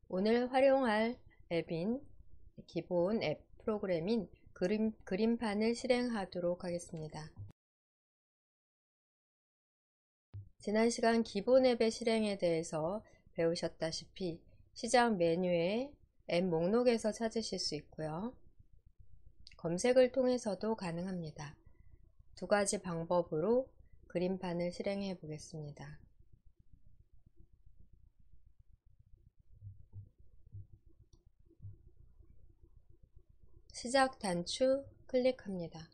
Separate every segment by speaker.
Speaker 1: 오늘 활용할 앱인 기본 앱 프로그램인 그림판을 실행하도록 하겠습니다. 지난 시간 기본 앱의 실행에 대해서 배우셨다시피 시작 메뉴의 앱 목록에서 찾으실 수 있고요. 검색을 통해서도 가능합니다. 두 가지 방법으로 그림판을 실행해 보겠습니다. 시작 단추 클릭합니다.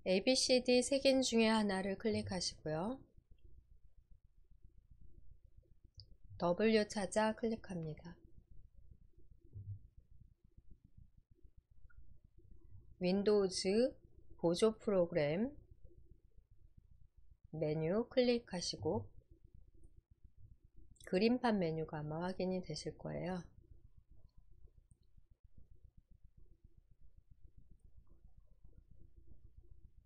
Speaker 1: ABCD 색인 중에 하나를 클릭하시고요. W 찾아 클릭합니다. 윈도우즈 보조 프로그램 메뉴 클릭하시고 그림판 메뉴가 아마 확인이 되실 거예요.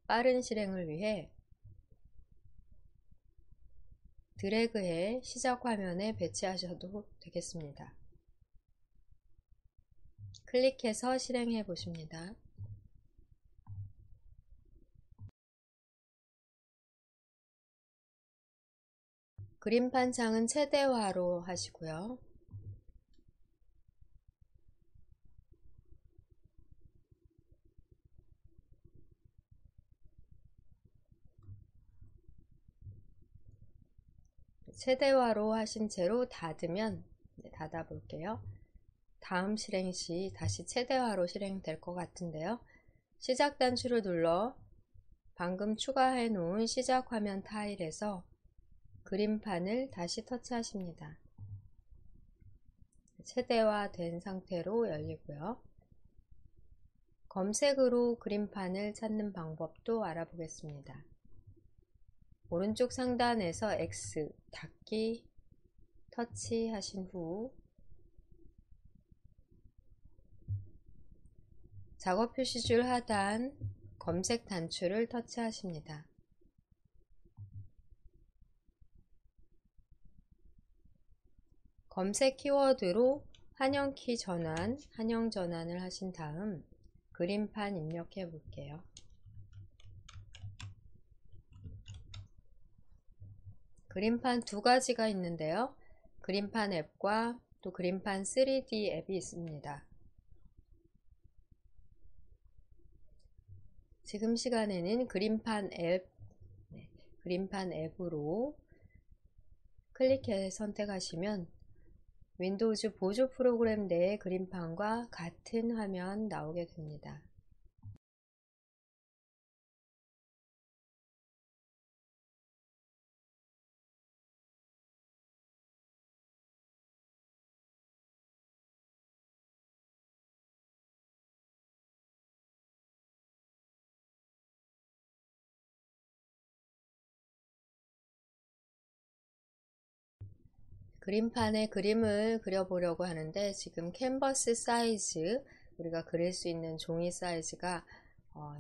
Speaker 1: 빠른 실행을 위해 드래그해 시작 화면에 배치하셔도 되겠습니다. 클릭해서 실행해 보십니다. 그림판 창은 최대화로 하시고요. 최대화로 하신 채로 닫으면 닫아 볼게요. 다음 실행 시 다시 최대화로 실행될 것 같은데요. 시작 단추를 눌러 방금 추가해 놓은 시작 화면 타일에서 그림판을 다시 터치하십니다. 최대화된 상태로 열리고요. 검색으로 그림판을 찾는 방법도 알아보겠습니다. 오른쪽 상단에서 X 닫기 터치하신 후 작업 표시줄 하단 검색 단추를 터치하십니다. 검색 키워드로 한영키 전환, 한영 전환을 하신 다음 그림판 입력해 볼게요. 그림판 두 가지가 있는데요. 그림판 앱과 또 그림판 3D 앱이 있습니다. 지금 시간에는 그림판 앱으로 클릭해 선택하시면 윈도우즈 보조 프로그램 내의 그림판과 같은 화면 나오게 됩니다. 그림판에 그림을 그려보려고 하는데 지금 캔버스 사이즈, 우리가 그릴 수 있는 종이 사이즈가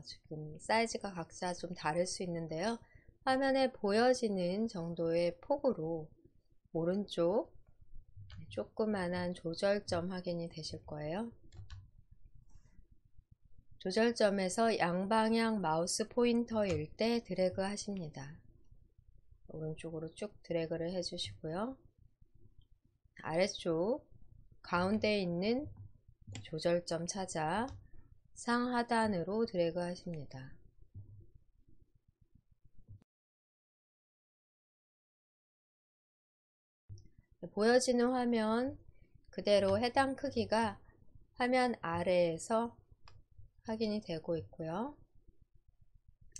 Speaker 1: 지금 사이즈가 각자 좀 다를 수 있는데요. 화면에 보여지는 정도의 폭으로 오른쪽 조그만한 조절점 확인이 되실 거예요. 조절점에서 양방향 마우스 포인터일 때 드래그 하십니다. 오른쪽으로 쭉 드래그를 해주시고요. 아래쪽 가운데에 있는 조절점 찾아 상하단으로 드래그 하십니다. 보여지는 화면 그대로 해당 크기가 화면 아래에서 확인이 되고 있고요.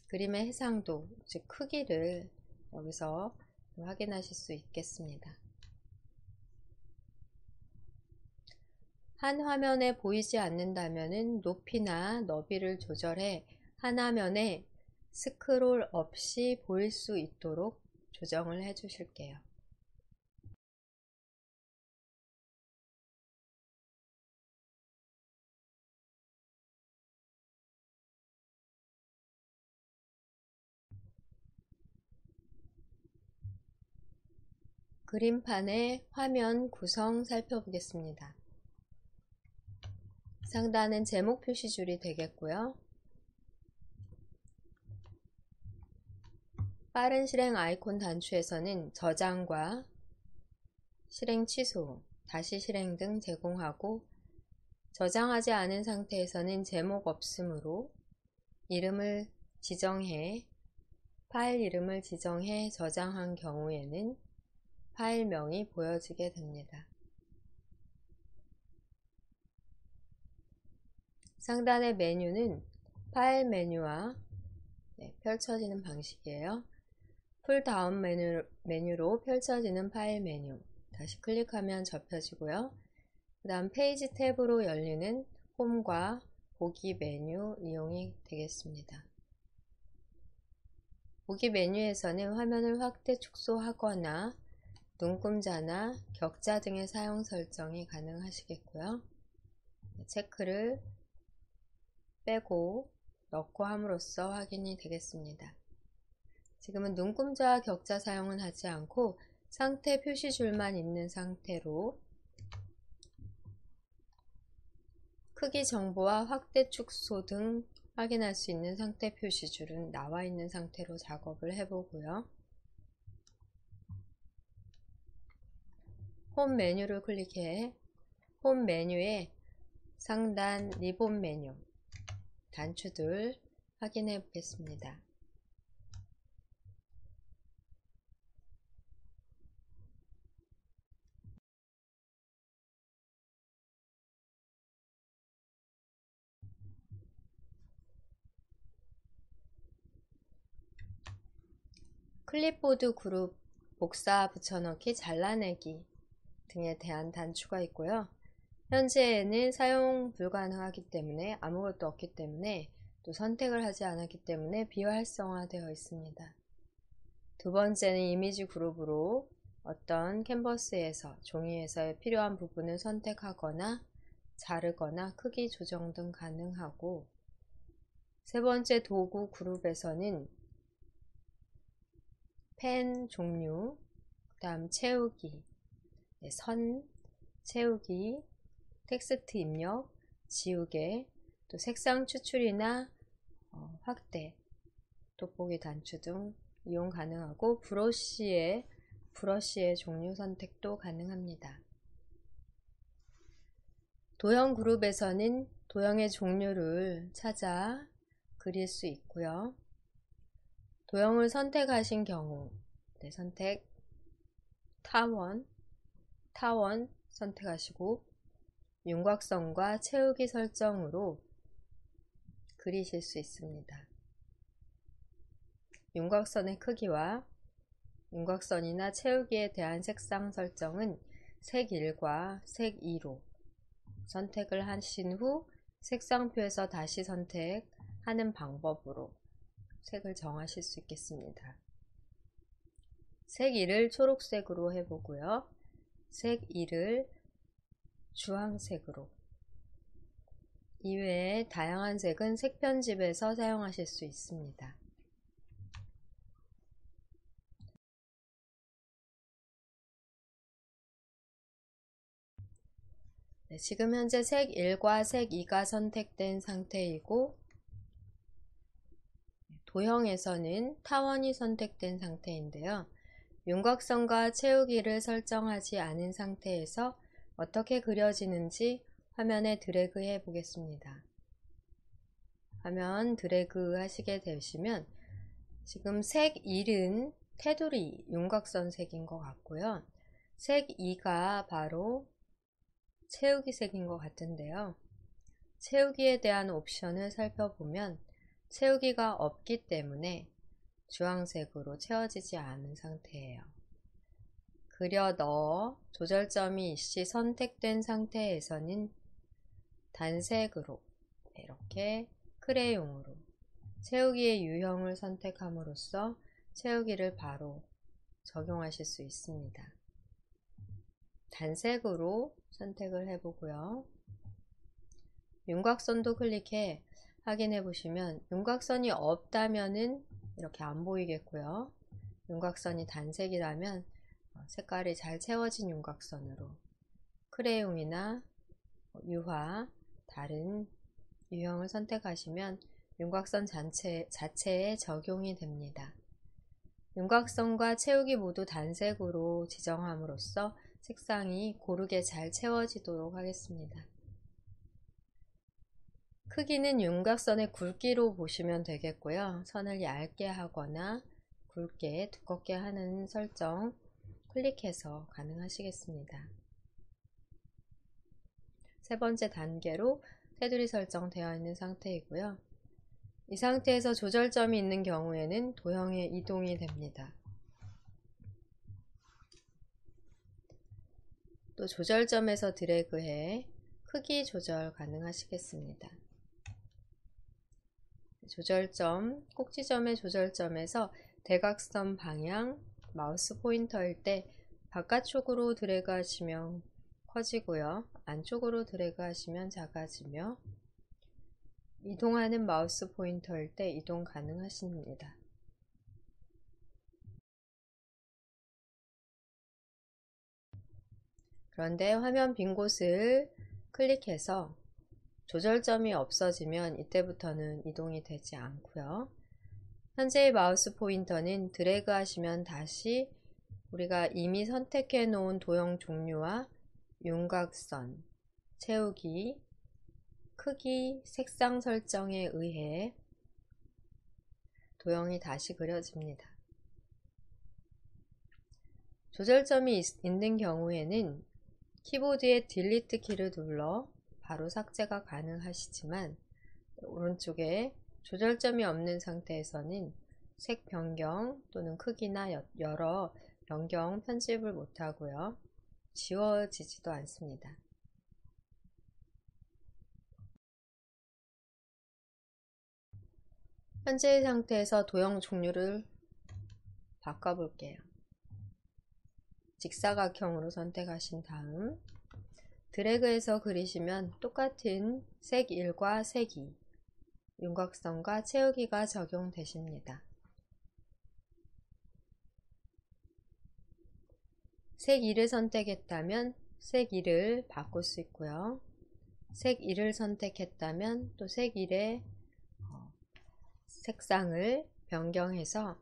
Speaker 1: 그림의 해상도, 즉 크기를 여기서 확인하실 수 있겠습니다. 한 화면에 보이지 않는다면 높이나 너비를 조절해 한 화면에 스크롤 없이 보일 수 있도록 조정을 해 주실게요. 그림판의 화면 구성 살펴보겠습니다. 상단은 제목 표시줄이 되겠고요. 빠른 실행 아이콘 단추에서는 저장과 실행 취소, 다시 실행 등 제공하고, 저장하지 않은 상태에서는 제목 없으므로 이름을 지정해 파일 이름을 지정해 저장한 경우에는 파일명이 보여지게 됩니다. 상단의 메뉴는 파일 메뉴와 펼쳐지는 방식이에요. 풀다운 메뉴로 펼쳐지는 파일 메뉴, 다시 클릭하면 접혀지고요. 그 다음 페이지 탭으로 열리는 홈과 보기 메뉴 이용이 되겠습니다. 보기 메뉴에서는 화면을 확대 축소하거나 눈금자나 격자 등의 사용 설정이 가능하시겠고요. 체크를 빼고 넣고 함으로써 확인이 되겠습니다. 지금은 눈금자와 격자 사용은 하지 않고 상태 표시줄만 있는 상태로 크기 정보와 확대 축소 등 확인할 수 있는 상태 표시줄은 나와 있는 상태로 작업을 해보고요. 홈 메뉴를 클릭해 홈 메뉴의 상단 리본 메뉴 단추들 확인해 보겠습니다. 클립보드 그룹 복사 붙여넣기 잘라내기 등에 대한 단추가 있고요. 현재에는 사용 불가능하기 때문에 아무것도 없기 때문에 또 선택을 하지 않았기 때문에 비활성화되어 있습니다. 두 번째는 이미지 그룹으로 어떤 캔버스에서 종이에서 필요한 부분을 선택하거나 자르거나 크기 조정 등 가능하고, 세 번째 도구 그룹에서는 펜 종류, 그 다음 채우기, 선 채우기, 텍스트 입력, 지우개, 또 색상 추출이나 확대, 돋보기 단추 등 이용 가능하고, 브러쉬의 종류 선택도 가능합니다. 도형 그룹에서는 도형의 종류를 찾아 그릴 수 있고요. 도형을 선택하신 경우 선택 타원 선택하시고 윤곽선과 채우기 설정으로 그리실 수 있습니다. 윤곽선의 크기와 윤곽선이나 채우기에 대한 색상 설정은 색 1과 색 2로 선택을 하신 후 색상표에서 다시 선택하는 방법으로 색을 정하실 수 있겠습니다. 색 1을 초록색으로 해보고요. 색 2를 주황색으로, 이외에 다양한 색은 색 편집에서 사용하실 수 있습니다. 지금 현재 색 1과 색 2가 선택된 상태이고, 도형에서는 타원이 선택된 상태인데요. 윤곽선과 채우기를 설정하지 않은 상태에서 어떻게 그려지는지 화면에 드래그 해 보겠습니다. 화면 드래그 하시게 되시면 지금 색 1은 테두리 윤곽선 색인 것 같고요. 색 2가 바로 채우기 색인 것 같은데요. 채우기에 대한 옵션을 살펴보면 채우기가 없기 때문에 주황색으로 채워지지 않은 상태예요. 그려 넣어 조절점이 일시 선택된 상태에서는 단색으로 이렇게 크레용으로 채우기의 유형을 선택함으로써 채우기를 바로 적용하실 수 있습니다. 단색으로 선택을 해보고요. 윤곽선도 클릭해 확인해 보시면 윤곽선이 없다면은 이렇게 안 보이겠고요. 윤곽선이 단색이라면 색깔이 잘 채워진 윤곽선으로 크레용이나 유화, 다른 유형을 선택하시면 윤곽선 자체에 적용이 됩니다. 윤곽선과 채우기 모두 단색으로 지정함으로써 색상이 고르게 잘 채워지도록 하겠습니다. 크기는 윤곽선의 굵기로 보시면 되겠고요. 선을 얇게 하거나 굵게, 두껍게 하는 설정 클릭해서 가능하시겠습니다. 세 번째 단계로 테두리 설정되어 있는 상태이고요. 이 상태에서 조절점이 있는 경우에는 도형에 이동이 됩니다. 또 조절점에서 드래그해 크기 조절 가능하시겠습니다. 조절점, 꼭지점의 조절점에서 대각선 방향, 마우스 포인터일 때 바깥쪽으로 드래그 하시면 커지고요. 안쪽으로 드래그 하시면 작아지며 이동하는 마우스 포인터일 때 이동 가능하십니다. 그런데 화면 빈 곳을 클릭해서 조절점이 없어지면 이때부터는 이동이 되지 않고요. 현재의 마우스 포인터는 드래그 하시면 다시 우리가 이미 선택해 놓은 도형 종류와 윤곽선, 채우기, 크기, 색상 설정에 의해 도형이 다시 그려집니다. 조절점이 있는 경우에는 키보드의 딜리트 키를 눌러 바로 삭제가 가능하시지만 오른쪽에 조절점이 없는 상태에서는 색 변경 또는 크기나 여러 변경 편집을 못하고요. 지워지지도 않습니다. 현재의 상태에서 도형 종류를 바꿔볼게요. 직사각형으로 선택하신 다음 드래그해서 그리시면 똑같은 색 1과 색 2, 윤곽선과 채우기가 적용되십니다. 색 2를 선택했다면 색 2를 바꿀 수 있고요. 색 2를 선택했다면 또 색 1의 색상을 변경해서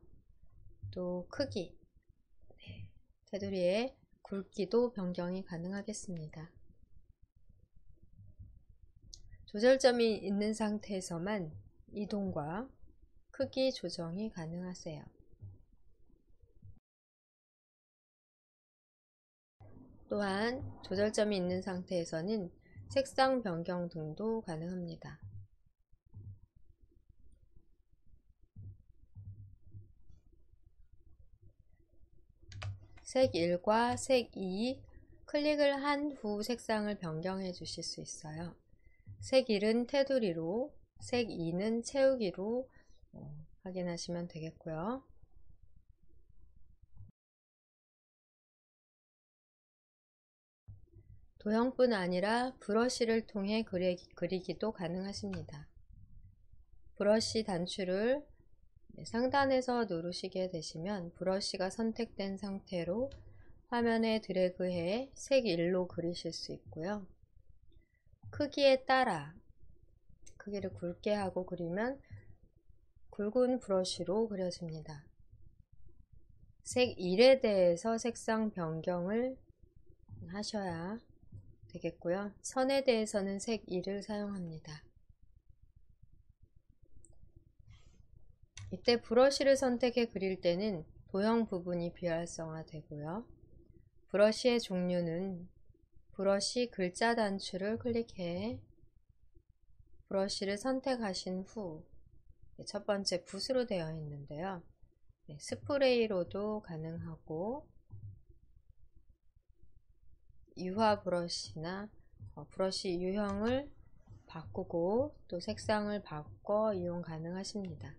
Speaker 1: 또 크기, 테두리의 굵기도 변경이 가능하겠습니다. 조절점이 있는 상태에서만 이동과 크기 조정이 가능하세요. 또한 조절점이 있는 상태에서는 색상 변경 등도 가능합니다. 색 1과 색 2 클릭을 한 후 색상을 변경해 주실 수 있어요. 색 1은 테두리로, 색 2는 채우기로 확인하시면 되겠고요. 도형뿐 아니라 브러쉬를 통해 그리기도 가능하십니다. 브러쉬 단추를 상단에서 누르시게 되시면 브러쉬가 선택된 상태로 화면에 드래그해 색 1로 그리실 수 있고요. 크기에 따라 크기를 굵게 하고 그리면 굵은 브러쉬로 그려집니다. 색 1에 대해서 색상 변경을 하셔야 되겠고요. 선에 대해서는 색 2를 사용합니다. 이때 브러쉬를 선택해 그릴 때는 도형 부분이 비활성화 되고요. 브러쉬의 종류는 브러쉬 글자 단추를 클릭해 브러쉬를 선택하신 후 첫 번째 붓으로 되어 있는데요. 스프레이로도 가능하고 유화 브러쉬나 브러쉬 유형을 바꾸고 또 색상을 바꿔 이용 가능하십니다.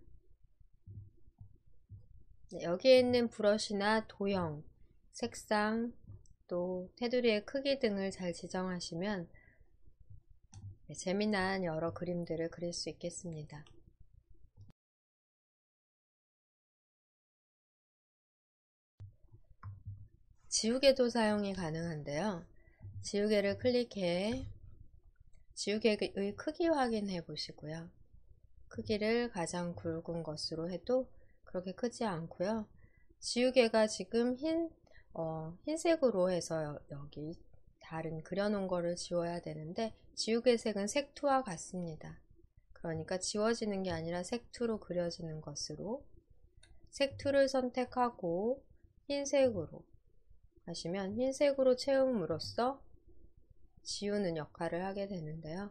Speaker 1: 여기에 있는 브러쉬나 도형, 색상, 또 테두리의 크기 등을 잘 지정하시면 재미난 여러 그림들을 그릴 수 있겠습니다. 지우개도 사용이 가능한데요. 지우개를 클릭해 지우개의 크기 확인해 보시고요. 크기를 가장 굵은 것으로 해도 그렇게 크지 않고요. 지우개가 지금 흰색으로 해서 여기 다른 그려놓은 거를 지워야 되는데 지우개 색은 색투와 같습니다. 그러니까 지워지는 게 아니라 색투로 그려지는 것으로 색투를 선택하고 흰색으로 하시면 흰색으로 채움으로써 지우는 역할을 하게 되는데요.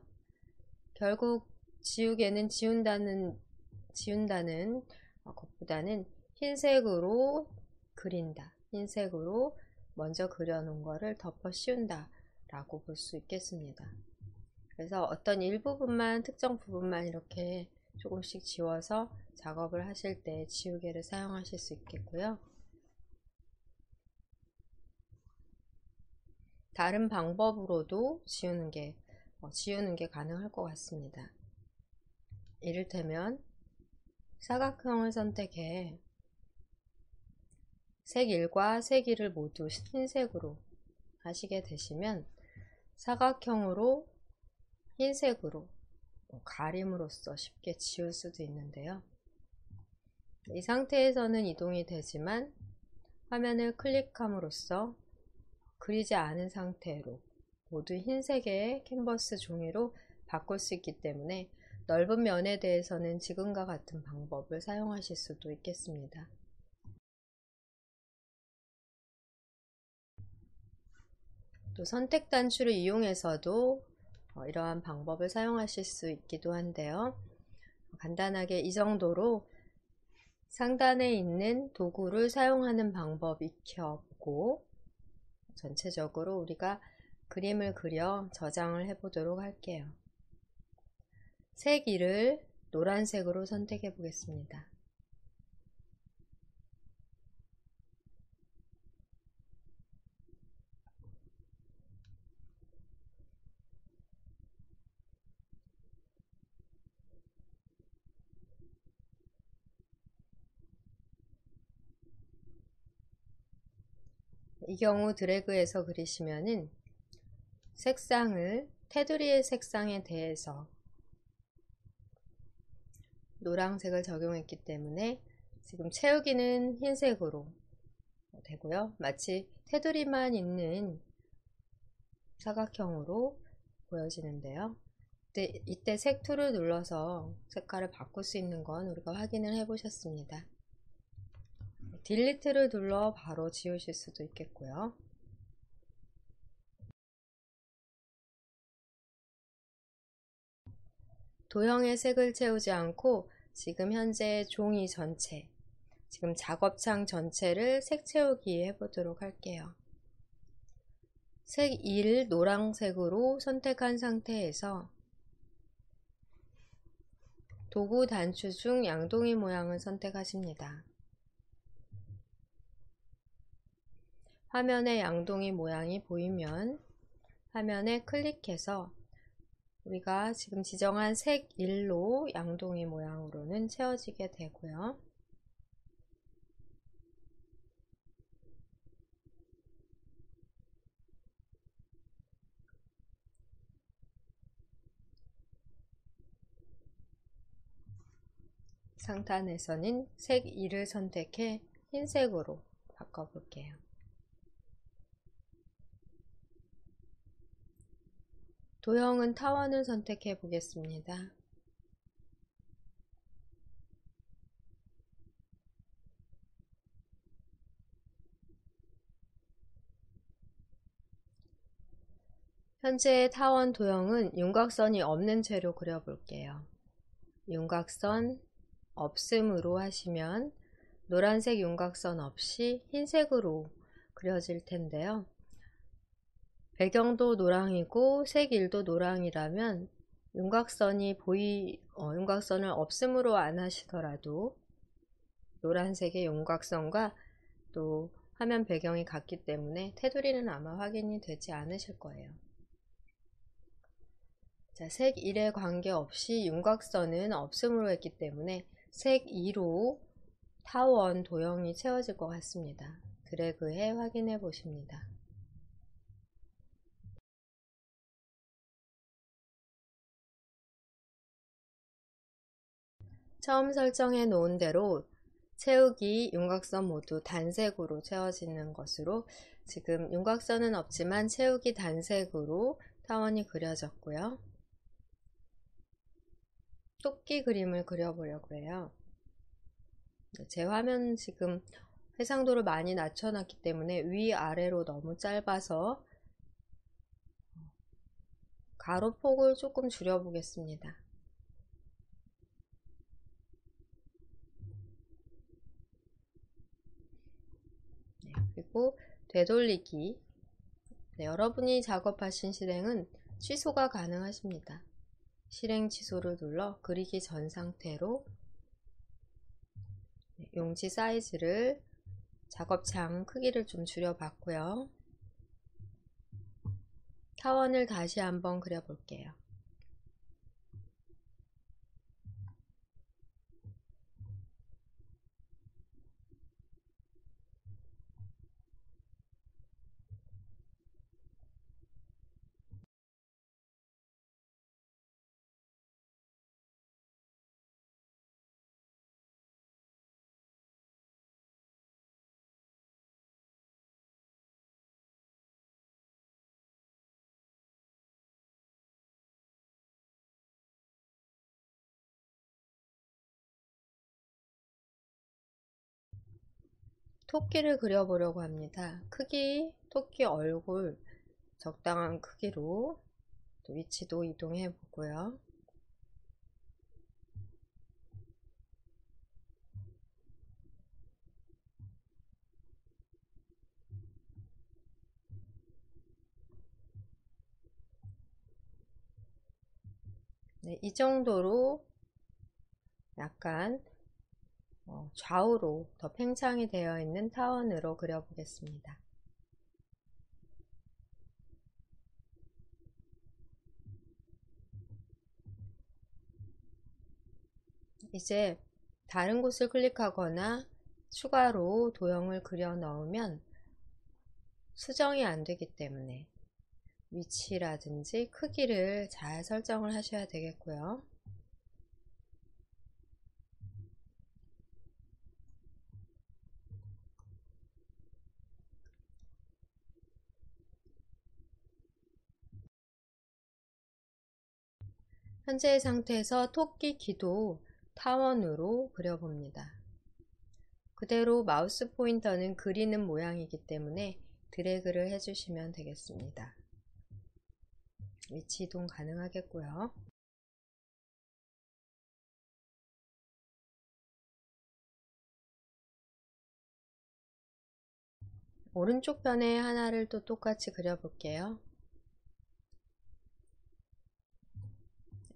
Speaker 1: 결국 지우개는 지운다는 것보다는 흰색으로 그린다. 흰색으로 먼저 그려놓은 거를 덮어 씌운다 라고 볼 수 있겠습니다. 그래서 어떤 일부분만, 특정 부분만 이렇게 조금씩 지워서 작업을 하실 때 지우개를 사용하실 수 있겠고요. 다른 방법으로도 지우는 게 가능할 것 같습니다. 이를테면 사각형을 선택해 색 1과 색 2를 모두 흰색으로 하시게 되시면 사각형으로 흰색으로 가림으로써 쉽게 지울 수도 있는데요. 이 상태에서는 이동이 되지만 화면을 클릭함으로써 그리지 않은 상태로 모두 흰색의 캔버스 종이로 바꿀 수 있기 때문에 넓은 면에 대해서는 지금과 같은 방법을 사용하실 수도 있겠습니다. 또 선택 단추를 이용해서도 이러한 방법을 사용하실 수 있기도 한데요. 간단하게 이 정도로 상단에 있는 도구를 사용하는 방법 익혀보고 전체적으로 우리가 그림을 그려 저장을 해보도록 할게요. 색 2를 노란색으로 선택해 보겠습니다. 이 경우 드래그해서 그리시면은 색상을 테두리의 색상에 대해서 노란색을 적용했기 때문에 지금 채우기는 흰색으로 되고요. 마치 테두리만 있는 사각형으로 보여지는데요. 이때 색툴을 눌러서 색깔을 바꿀 수 있는 건 우리가 확인을 해 보셨습니다. 딜리트를 눌러 바로 지우실 수도 있겠고요. 도형의 색을 채우지 않고 지금 현재 종이 전체, 지금 작업창 전체를 색 채우기 해보도록 할게요. 색 1 노란색으로 선택한 상태에서 도구 단추 중 양동이 모양을 선택하십니다. 화면에 양동이 모양이 보이면 화면에 클릭해서 우리가 지금 지정한 색 1로 양동이 모양으로는 채워지게 되고요. 상단에서는 색 2를 선택해 흰색으로 바꿔볼게요. 도형은 타원을 선택해 보겠습니다. 현재 타원 도형은 윤곽선이 없는 채로 그려볼게요. 윤곽선 없음으로 하시면 노란색 윤곽선 없이 흰색으로 그려질 텐데요. 배경도 노랑이고 색 1도 노랑이라면 윤곽선을 없음으로 안 하시더라도 노란색의 윤곽선과 또 화면 배경이 같기 때문에 테두리는 아마 확인이 되지 않으실 거예요. 자, 색 1에 관계없이 윤곽선은 없음으로 했기 때문에 색 2로 타원 도형이 채워질 것 같습니다. 드래그해 확인해 보십니다. 처음 설정해 놓은 대로 채우기, 윤곽선 모두 단색으로 채워지는 것으로 지금 윤곽선은 없지만 채우기 단색으로 타원이 그려졌고요. 토끼 그림을 그려보려고 해요. 제 화면 지금 해상도를 많이 낮춰놨기 때문에 위아래로 너무 짧아서 가로폭을 조금 줄여보겠습니다. 그리고 되돌리기. 여러분이 작업하신 실행은 취소가 가능하십니다. 실행 취소를 눌러 그리기 전 상태로 용지 사이즈를 작업창 크기를 좀 줄여봤고요. 타원을 다시 한번 그려볼게요. 토끼를 그려보려고 합니다. 크기, 토끼 얼굴 적당한 크기로 위치도 이동해 보고요. 네, 이 정도로 약간 좌우로 더 팽창이 되어 있는 타원으로 그려보겠습니다. 이제 다른 곳을 클릭하거나 추가로 도형을 그려 넣으면 수정이 안 되기 때문에 위치라든지 크기를 잘 설정을 하셔야 되겠고요. 현재의 상태에서 토끼 귀도 타원으로 그려봅니다. 그대로 마우스 포인터는 그리는 모양이기 때문에 드래그를 해주시면 되겠습니다. 위치 이동 가능하겠고요. 오른쪽 편에 하나를 또 똑같이 그려볼게요.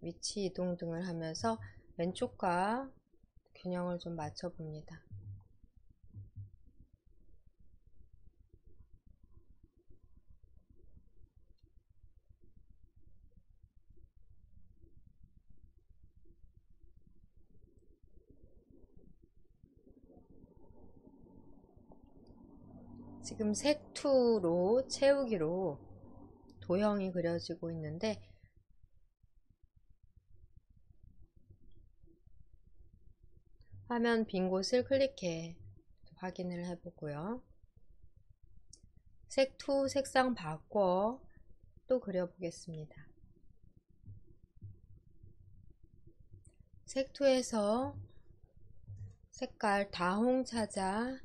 Speaker 1: 위치 이동 등을 하면서 왼쪽과 균형을 좀 맞춰 봅니다. 지금 색투로 채우기로 도형이 그려지고 있는데 화면 빈 곳을 클릭해 확인을 해보고요. 색투 색상 바꿔 또 그려보겠습니다. 색투에서 색깔 다홍 찾아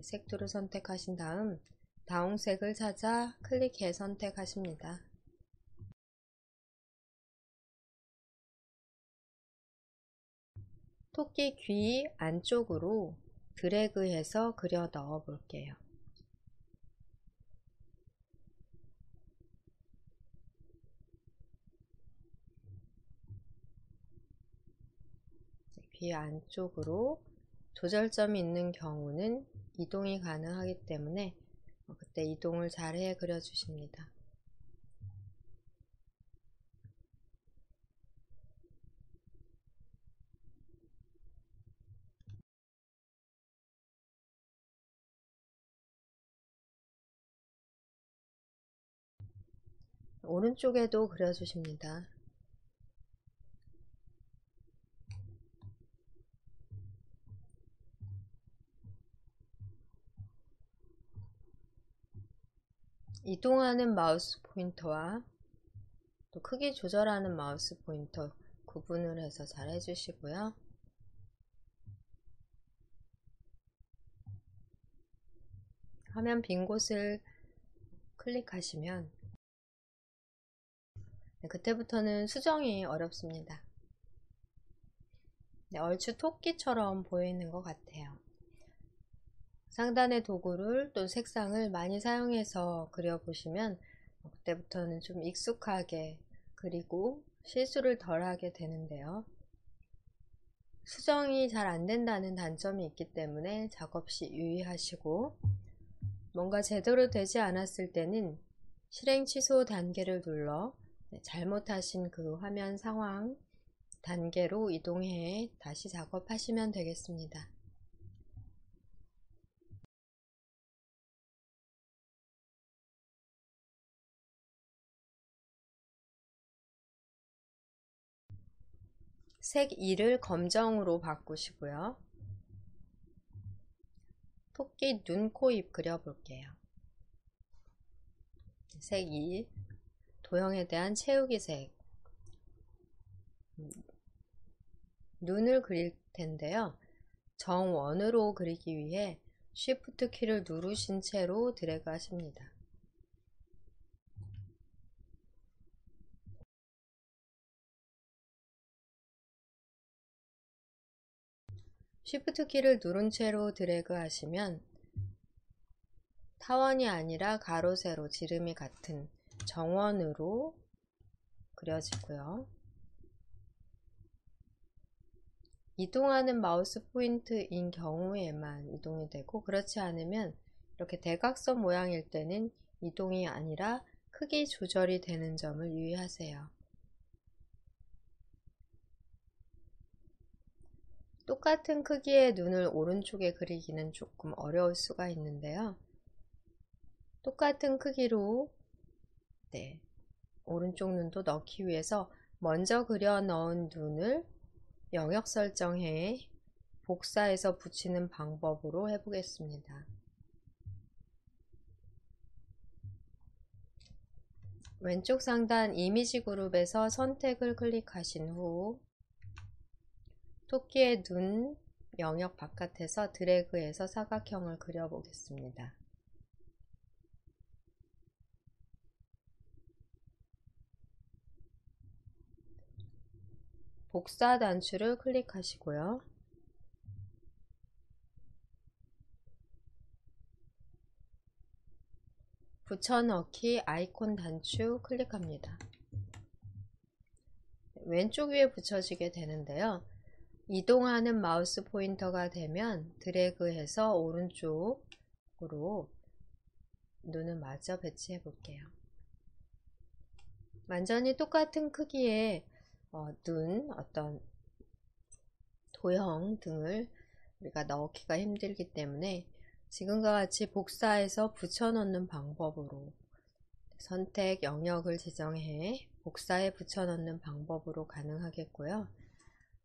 Speaker 1: 색투를 선택하신 다음 다홍색을 찾아 클릭해 선택하십니다. 토끼 귀 안쪽으로 드래그해서 그려 넣어 볼게요. 귀 안쪽으로 조절점이 있는 경우는 이동이 가능하기 때문에 그때 이동을 잘해 그려 주십니다. 오른쪽에도 그려주십니다. 이동하는 마우스 포인터와 또 크기 조절하는 마우스 포인터 구분을 해서 잘 해주시고요. 화면 빈 곳을 클릭하시면 그때부터는 수정이 어렵습니다. 얼추 토끼처럼 보이는 것 같아요. 상단의 도구를 또 색상을 많이 사용해서 그려보시면 그때부터는 좀 익숙하게 그리고 실수를 덜 하게 되는데요. 수정이 잘 안된다는 단점이 있기 때문에 작업 시 유의하시고, 뭔가 제대로 되지 않았을 때는 실행 취소 단계를 눌러 잘못하신 그 화면 상황 단계로 이동해 다시 작업하시면 되겠습니다. 색 2를 검정으로 바꾸시고요. 토끼 눈, 코, 입 그려볼게요. 색 2, 도형에 대한 채우기 색. 눈을 그릴 텐데요. 정원으로 그리기 위해 Shift 키를 누르신 채로 드래그 하십니다. Shift 키를 누른 채로 드래그 하시면 타원이 아니라 가로 세로 지름이 같은 정원으로 그려지고요. 이동하는 마우스 포인트인 경우에만 이동이 되고, 그렇지 않으면 이렇게 대각선 모양일 때는 이동이 아니라 크기 조절이 되는 점을 유의하세요. 똑같은 크기의 눈을 오른쪽에 그리기는 조금 어려울 수가 있는데요. 똑같은 크기로 오른쪽 눈도 넣기 위해서 먼저 그려 넣은 눈을 영역 설정해 복사해서 붙이는 방법으로 해보겠습니다. 왼쪽 상단 이미지 그룹에서 선택을 클릭하신 후 토끼의 눈 영역 바깥에서 드래그해서 사각형을 그려보겠습니다. 복사 단추를 클릭하시고요. 붙여넣기 아이콘 단추 클릭합니다. 왼쪽 위에 붙여지게 되는데요. 이동하는 마우스 포인터가 되면 드래그해서 오른쪽으로 눈을 마저 배치해 볼게요. 완전히 똑같은 크기의 눈, 어떤 도형 등을 우리가 넣기가 힘들기 때문에 지금과 같이 복사해서 붙여넣는 방법으로 선택 영역을 지정해 복사해 붙여넣는 방법으로 가능하겠고요.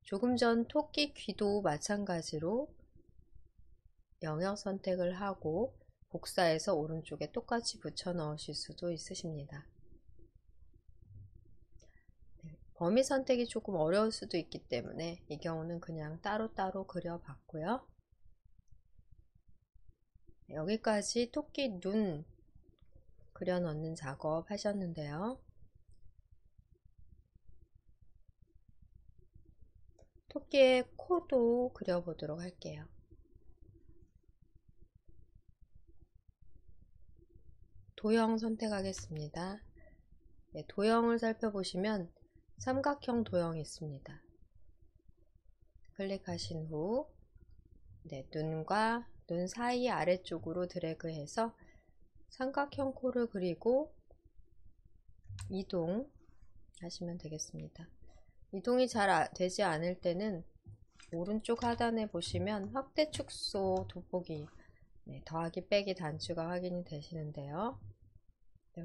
Speaker 1: 조금 전 토끼 귀도 마찬가지로 영역 선택을 하고 복사해서 오른쪽에 똑같이 붙여 넣으실 수도 있으십니다. 범위 선택이 조금 어려울 수도 있기 때문에 이 경우는 그냥 따로따로 그려봤고요. 여기까지 토끼 눈 그려 넣는 작업 하셨는데요. 토끼의 코도 그려보도록 할게요. 도형 선택하겠습니다. 도형을 살펴보시면 삼각형 도형이 있습니다. 클릭하신 후 눈과 눈 사이 아래쪽으로 드래그해서 삼각형 코를 그리고 이동 하시면 되겠습니다. 이동이 잘 되지 않을 때는 오른쪽 하단에 보시면 확대 축소 돋보기 더하기 빼기 단추가 확인이 되시는데요.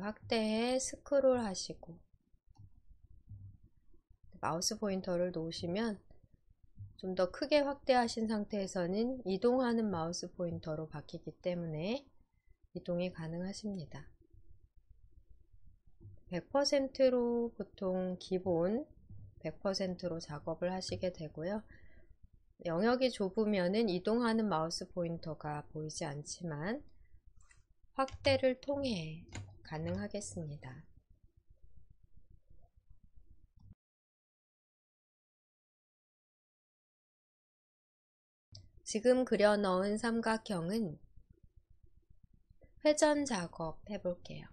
Speaker 1: 확대해 스크롤 하시고 마우스 포인터를 놓으시면 좀 더 크게 확대하신 상태에서는 이동하는 마우스 포인터로 바뀌기 때문에 이동이 가능하십니다. 100%로 보통 기본 100%로 작업을 하시게 되고요. 영역이 좁으면은 이동하는 마우스 포인터가 보이지 않지만 확대를 통해 가능하겠습니다. 지금 그려 넣은 삼각형은 회전 작업 해볼게요.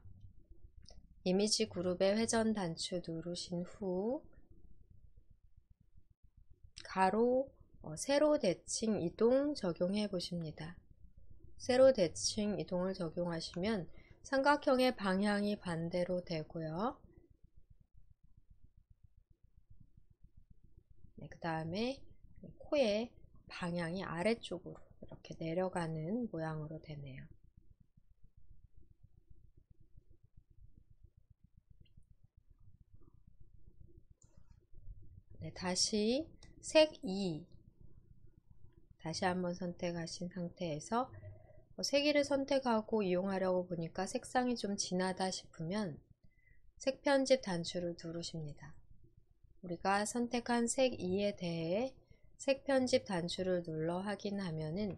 Speaker 1: 이미지 그룹의 회전 단추 누르신 후 가로, 세로 대칭 이동 적용해 보십니다. 세로 대칭 이동을 적용하시면 삼각형의 방향이 반대로 되고요. 네, 그 다음에 코의 방향이 아래쪽으로 이렇게 내려가는 모양으로 되네요. 네, 다시 색 2 다시 한번 선택하신 상태에서 색 2를 선택하고 이용하려고 보니까 색상이 좀 진하다 싶으면 색 편집 단추를 누르십니다. 우리가 선택한 색 2에 대해 색 편집 단추를 눌러 확인하면은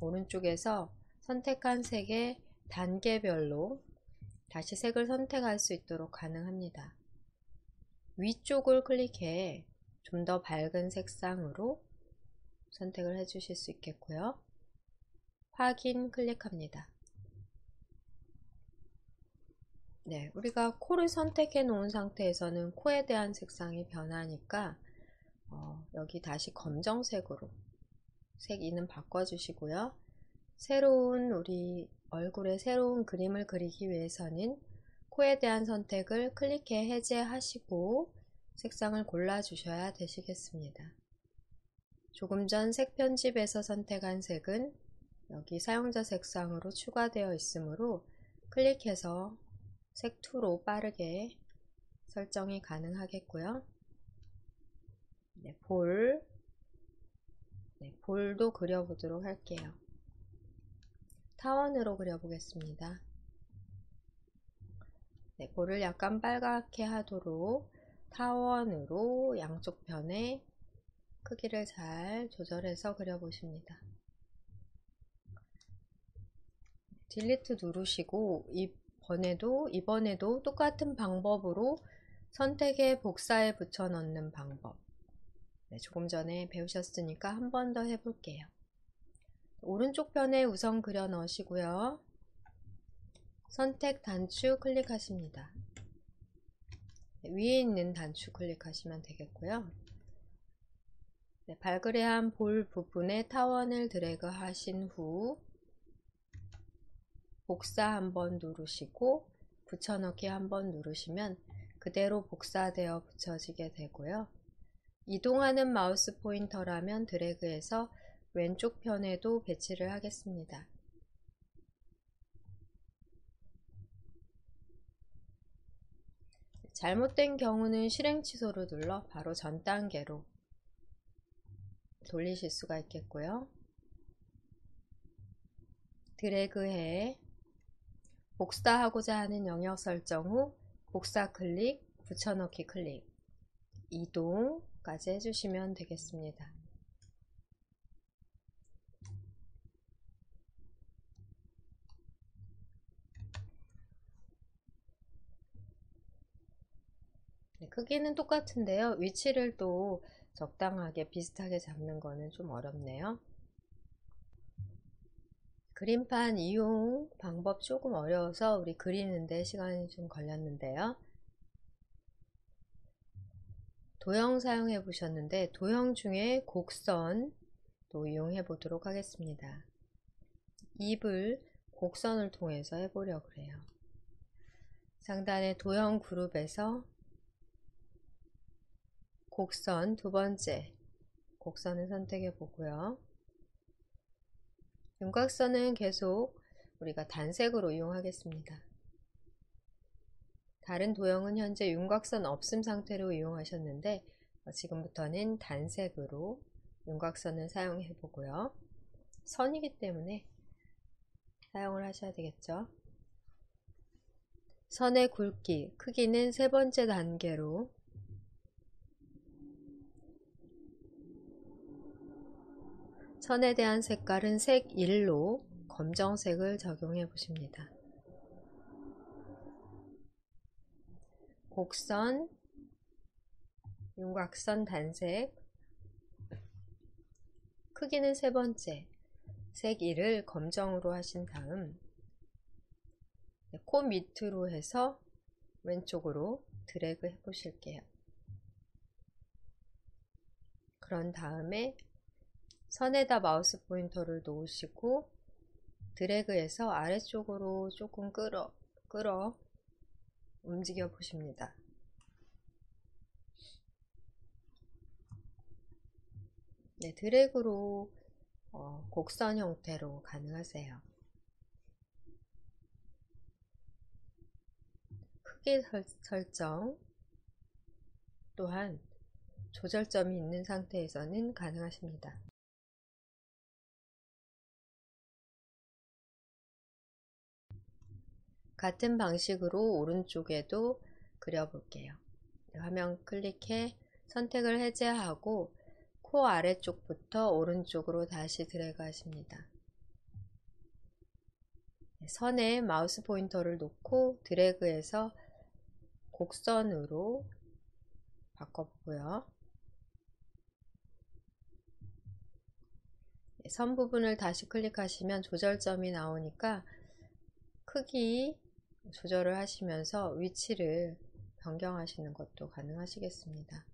Speaker 1: 오른쪽에서 선택한 색의 단계별로 다시 색을 선택할 수 있도록 가능합니다. 위쪽을 클릭해 좀 더 밝은 색상으로 선택을 해 주실 수 있겠고요. 확인 클릭합니다. 네, 우리가 코를 선택해 놓은 상태에서는 코에 대한 색상이 변하니까 여기 다시 검정색으로 색 2는 바꿔주시고요. 새로운 우리 얼굴에 새로운 그림을 그리기 위해서는 코에 대한 선택을 클릭해 해제하시고 색상을 골라 주셔야 되시겠습니다. 조금 전 색 편집에서 선택한 색은 여기 사용자 색상으로 추가되어 있으므로 클릭해서 색 2로 빠르게 설정이 가능하겠고요. 네, 볼도 그려보도록 할게요. 타원으로 그려보겠습니다. 네, 볼을 약간 빨갛게 하도록 타원으로 양쪽 편에 크기를 잘 조절해서 그려보십니다. 딜리트 누르시고 이번에도 똑같은 방법으로 선택에 복사해 붙여 넣는 방법. 네, 조금 전에 배우셨으니까 한 번 더 해볼게요. 오른쪽 편에 우선 그려 넣으시고요. 선택 단추 클릭하십니다. 네, 위에 있는 단추 클릭하시면 되겠고요. 네, 발그레한 볼 부분에 타원을 드래그 하신 후 복사 한번 누르시고 붙여넣기 한번 누르시면 그대로 복사되어 붙여지게 되고요. 이동하는 마우스 포인터라면 드래그해서 왼쪽 편에도 배치를 하겠습니다. 잘못된 경우는 실행 취소를 눌러 바로 전 단계로 돌리실 수가 있겠고요. 드래그해 복사하고자 하는 영역 설정 후 복사 클릭, 붙여넣기 클릭, 이동까지 해주시면 되겠습니다. 네, 크기는 똑같은데요. 위치를 또 적당하게 비슷하게 잡는 거는 좀 어렵네요. 그림판 이용 방법 조금 어려워서 우리 그리는데 시간이 좀 걸렸는데요. 도형 사용해 보셨는데 도형 중에 곡선도 이용해 보도록 하겠습니다. 입을 곡선을 통해서 해보려고 해요. 상단의 도형 그룹에서 곡선 두 번째 곡선을 선택해 보고요. 윤곽선은 계속 우리가 단색으로 이용하겠습니다. 다른 도형은 현재 윤곽선 없음 상태로 이용하셨는데 지금부터는 단색으로 윤곽선을 사용해 보고요. 선이기 때문에 사용을 하셔야 되겠죠. 선의 굵기, 크기는 세 번째 단계로 선에 대한 색깔은 색 1로 검정색을 적용해 보십니다. 곡선, 윤곽선 단색, 크기는 세 번째, 색 1을 검정으로 하신 다음 코 밑으로 해서 왼쪽으로 드래그 해 보실게요. 그런 다음에 선에다 마우스 포인터를 놓으시고 드래그해서 아래쪽으로 조금 끌어 움직여 보십니다. 네, 드래그로 곡선 형태로 가능하세요. 크기 설정 또한 조절점이 있는 상태에서는 가능하십니다. 같은 방식으로 오른쪽에도 그려볼게요. 화면 클릭해 선택을 해제하고 코 아래쪽부터 오른쪽으로 다시 드래그 하십니다. 선에 마우스 포인터를 놓고 드래그해서 곡선으로 바꿔보고요. 선 부분을 다시 클릭하시면 조절점이 나오니까 크기 조절을 하시면서 위치를 변경하시는 것도 가능하시겠습니다.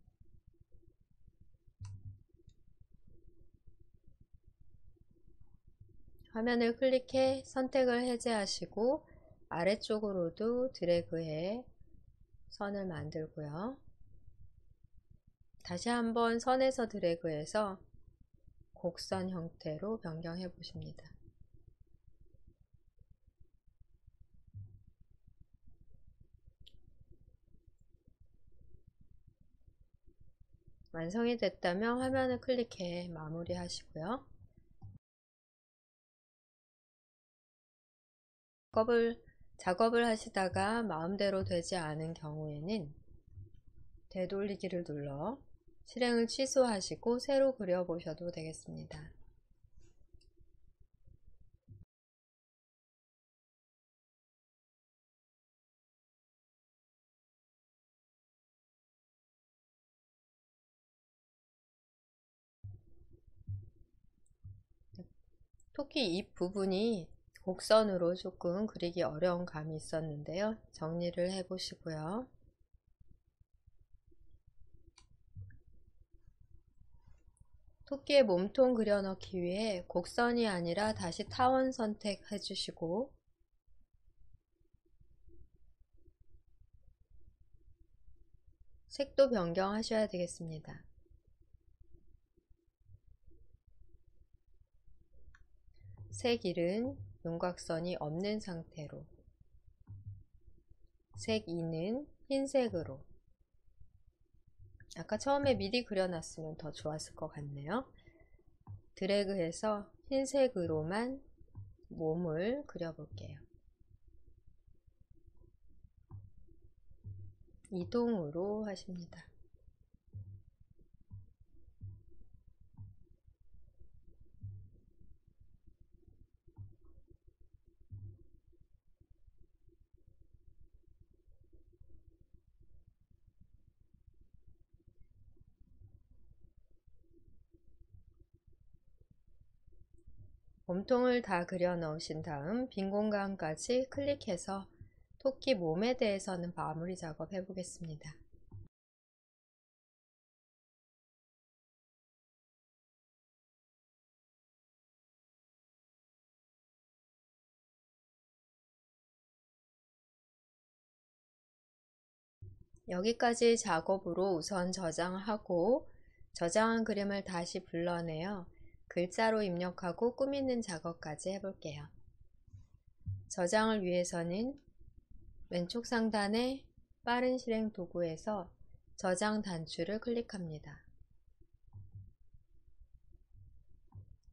Speaker 1: 화면을 클릭해 선택을 해제하시고 아래쪽으로도 드래그해 선을 만들고요. 다시 한번 선에서 드래그해서 곡선 형태로 변경해 보십니다. 완성이 됐다면 화면을 클릭해 마무리 하시고요. 작업을 하시다가 마음대로 되지 않은 경우에는 되돌리기를 눌러 실행을 취소하시고 새로 그려보셔도 되겠습니다. 토끼 입 부분이 곡선으로 조금 그리기 어려운 감이 있었는데요. 정리를 해 보시고요. 토끼의 몸통 그려넣기 위해 곡선이 아니라 다시 타원 선택해 주시고 색도 변경하셔야 되겠습니다. 색 1은 윤곽선이 없는 상태로, 색 2는 흰색으로. 아까 처음에 미리 그려놨으면 더 좋았을 것 같네요. 드래그해서 흰색으로만 몸을 그려볼게요. 이동으로 하십니다. 몸통을 다 그려 넣으신 다음 빈 공간까지 클릭해서 토끼 몸에 대해서는 마무리 작업 해 보겠습니다. 여기까지 작업으로 우선 저장하고 저장한 그림을 다시 불러내어 글자로 입력하고 꾸미는 작업까지 해볼게요. 저장을 위해서는 왼쪽 상단에 빠른 실행 도구에서 저장 단추를 클릭합니다.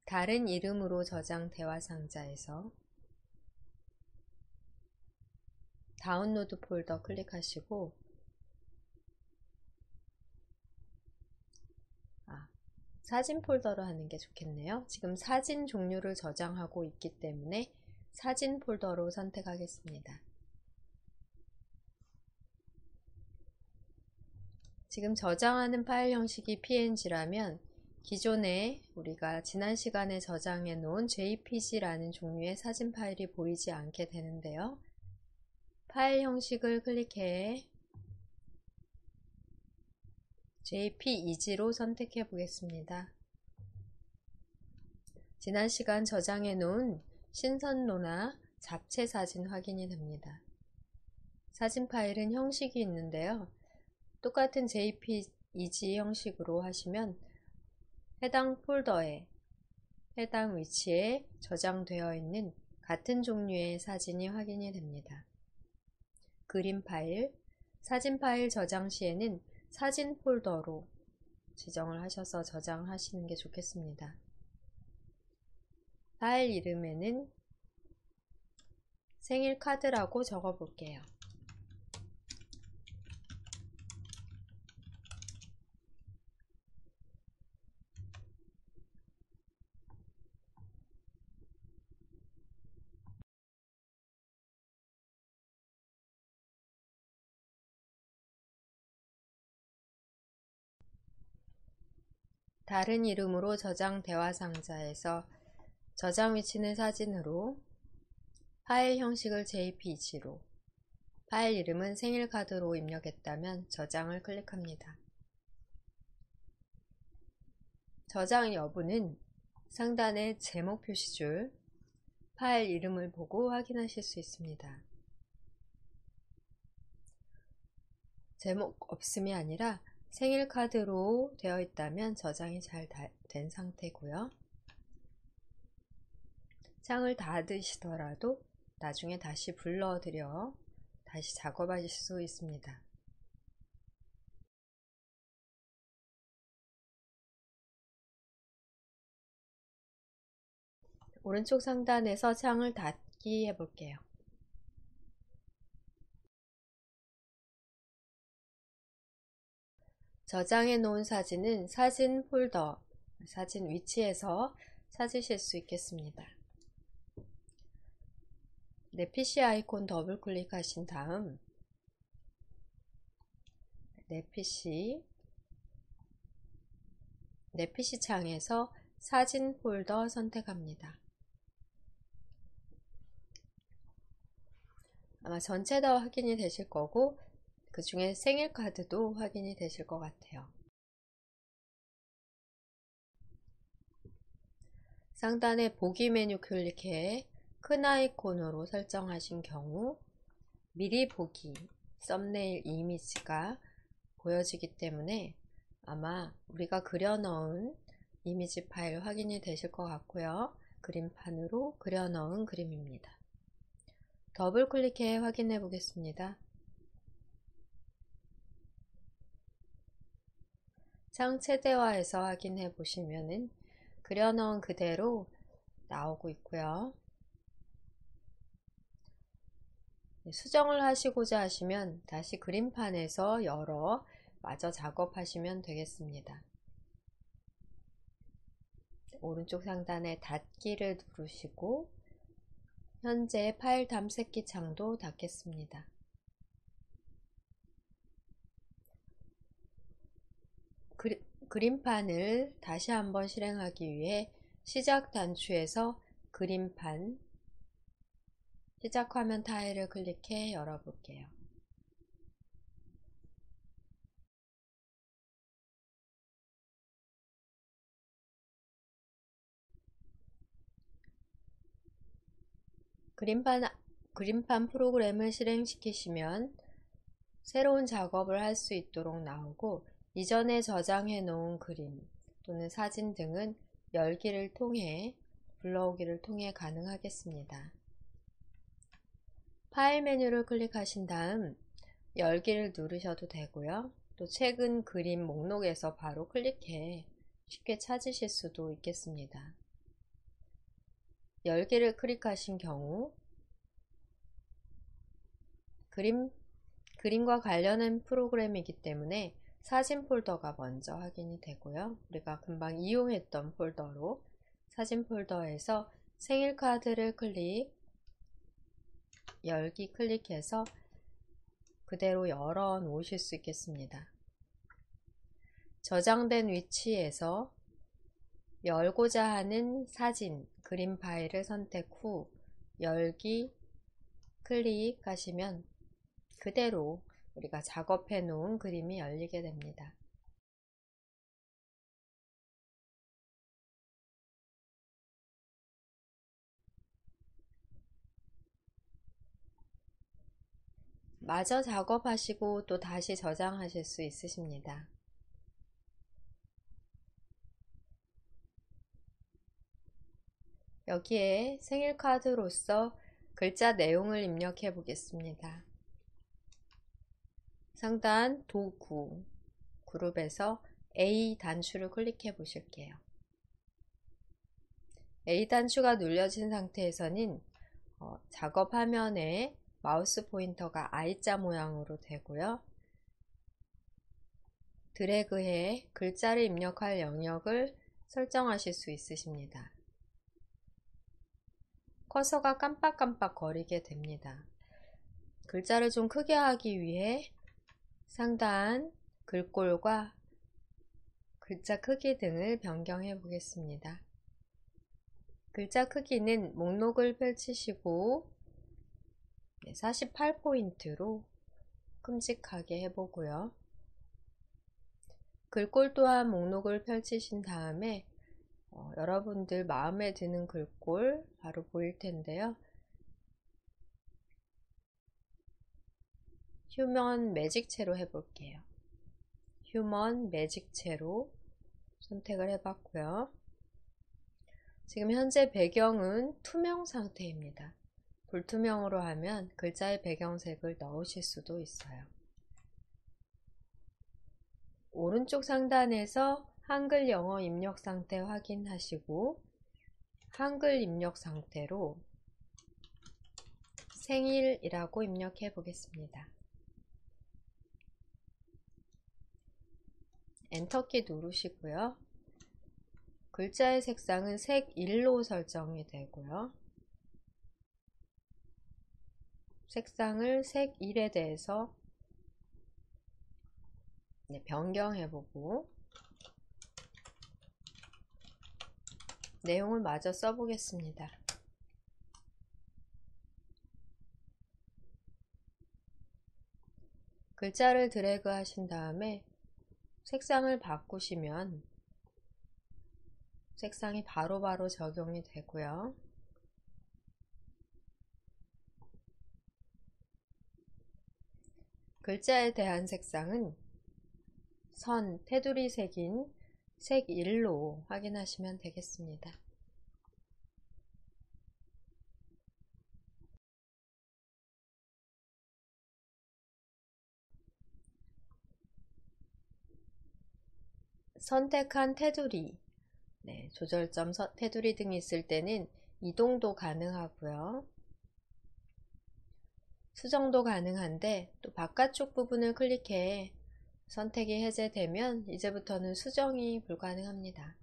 Speaker 1: 다른 이름으로 저장 대화 상자에서 다운로드 폴더 클릭하시고 사진 폴더로 하는 게 좋겠네요. 지금 사진 종류를 저장하고 있기 때문에 사진 폴더로 선택하겠습니다. 지금 저장하는 파일 형식이 png라면 기존에 우리가 지난 시간에 저장해 놓은 jpg라는 종류의 사진 파일이 보이지 않게 되는데요. 파일 형식을 클릭해 jpeg로 선택해 보겠습니다. 지난 시간 저장해 놓은 신선로나 잡채 사진 확인이 됩니다. 사진 파일은 형식이 있는데요. 똑같은 jpeg 형식으로 하시면 해당 폴더에 해당 위치에 저장되어 있는 같은 종류의 사진이 확인이 됩니다. 그림 파일, 사진 파일 저장 시에는 사진 폴더로 지정을 하셔서 저장하시는 게 좋겠습니다. 파일 이름에는 생일 카드라고 적어 볼게요. 다른 이름으로 저장 대화 상자에서 저장 위치는 사진으로, 파일 형식을 jpeg로, 파일 이름은 생일카드로 입력했다면 저장을 클릭합니다. 저장 여부는 상단의 제목 표시줄, 파일 이름을 보고 확인하실 수 있습니다. 제목 없음이 아니라 생일카드로 되어 있다면 저장이 잘 된 상태고요. 창을 닫으시더라도 나중에 다시 불러들여 다시 작업하실 수 있습니다. 오른쪽 상단에서 창을 닫기 해볼게요. 저장해 놓은 사진은 사진 폴더, 사진 위치에서 찾으실 수 있겠습니다. 내 PC 아이콘 더블 클릭하신 다음 내 PC 창에서 사진 폴더 선택합니다. 아마 전체 다 확인이 되실 거고 그 중에 생일카드도 확인이 되실 것 같아요. 상단에 보기 메뉴 클릭해 큰 아이콘으로 설정하신 경우 미리 보기 썸네일 이미지가 보여지기 때문에 아마 우리가 그려 넣은 이미지 파일 확인이 되실 것 같고요. 그림판으로 그려 넣은 그림입니다. 더블 클릭해 확인해 보겠습니다. 창 최대화해서 확인해 보시면은 그려 넣은 그대로 나오고 있고요. 수정을 하시고자 하시면 다시 그림판에서 열어 마저 작업하시면 되겠습니다. 오른쪽 상단에 닫기를 누르시고 현재 파일 탐색기 창도 닫겠습니다. 그림판을 다시 한번 실행하기 위해 시작 단추에서 그림판 시작 화면 타일을 클릭해 열어볼게요. 그림판 프로그램을 실행시키시면 새로운 작업을 할 수 있도록 나오고 이전에 저장해 놓은 그림 또는 사진 등은 열기를 통해 불러오기를 통해 가능하겠습니다. 파일 메뉴를 클릭하신 다음 열기를 누르셔도 되고요. 또 최근 그림 목록에서 바로 클릭해 쉽게 찾으실 수도 있겠습니다. 열기를 클릭하신 경우 그림과 관련한 프로그램이기 때문에 사진 폴더가 먼저 확인이 되고요. 우리가 금방 이용했던 폴더로 사진 폴더에서 생일 카드를 열기 클릭해서 그대로 열어 놓으실 수 있겠습니다. 저장된 위치에서 열고자 하는 사진, 그림 파일을 선택 후 열기 클릭하시면 그대로 우리가 작업해 놓은 그림이 열리게 됩니다. 마저 작업하시고 또 다시 저장하실 수 있으십니다. 여기에 생일 카드로서 글자 내용을 입력해 보겠습니다. 상단 도구 그룹에서 A 단추를 클릭해 보실게요. A 단추가 눌려진 상태에서는 작업 화면에 마우스 포인터가 I자 모양으로 되고요. 드래그해 글자를 입력할 영역을 설정하실 수 있으십니다. 커서가 깜빡깜빡 거리게 됩니다. 글자를 좀 크게 하기 위해 상단 글꼴과 글자 크기 등을 변경해 보겠습니다. 글자 크기는 목록을 펼치시고 48포인트로 큼직하게 해보고요. 글꼴 또한 목록을 펼치신 다음에 여러분들 마음에 드는 글꼴 바로 보일 텐데요. 휴먼 매직체로 해볼게요. 휴먼 매직체로 선택을 해봤고요. 지금 현재 배경은 투명 상태입니다. 불투명으로 하면 글자의 배경색을 넣으실 수도 있어요. 오른쪽 상단에서 한글 영어 입력 상태 확인하시고 한글 입력 상태로 생일이라고 입력해 보겠습니다. 엔터키 누르시고요. 글자의 색상은 색 1로 설정이 되고요. 색상을 색 1에 대해서 변경해보고 내용을 마저 써보겠습니다. 글자를 드래그 하신 다음에 색상을 바꾸시면 색상이 바로바로 적용이 되고요. 글자에 대한 색상은 선, 테두리 색인 색 1로 확인하시면 되겠습니다. 선택한 테두리, 조절점 테두리 등이 있을 때는 이동도 가능하고요. 수정도 가능한데 또 바깥쪽 부분을 클릭해 선택이 해제되면 이제부터는 수정이 불가능합니다.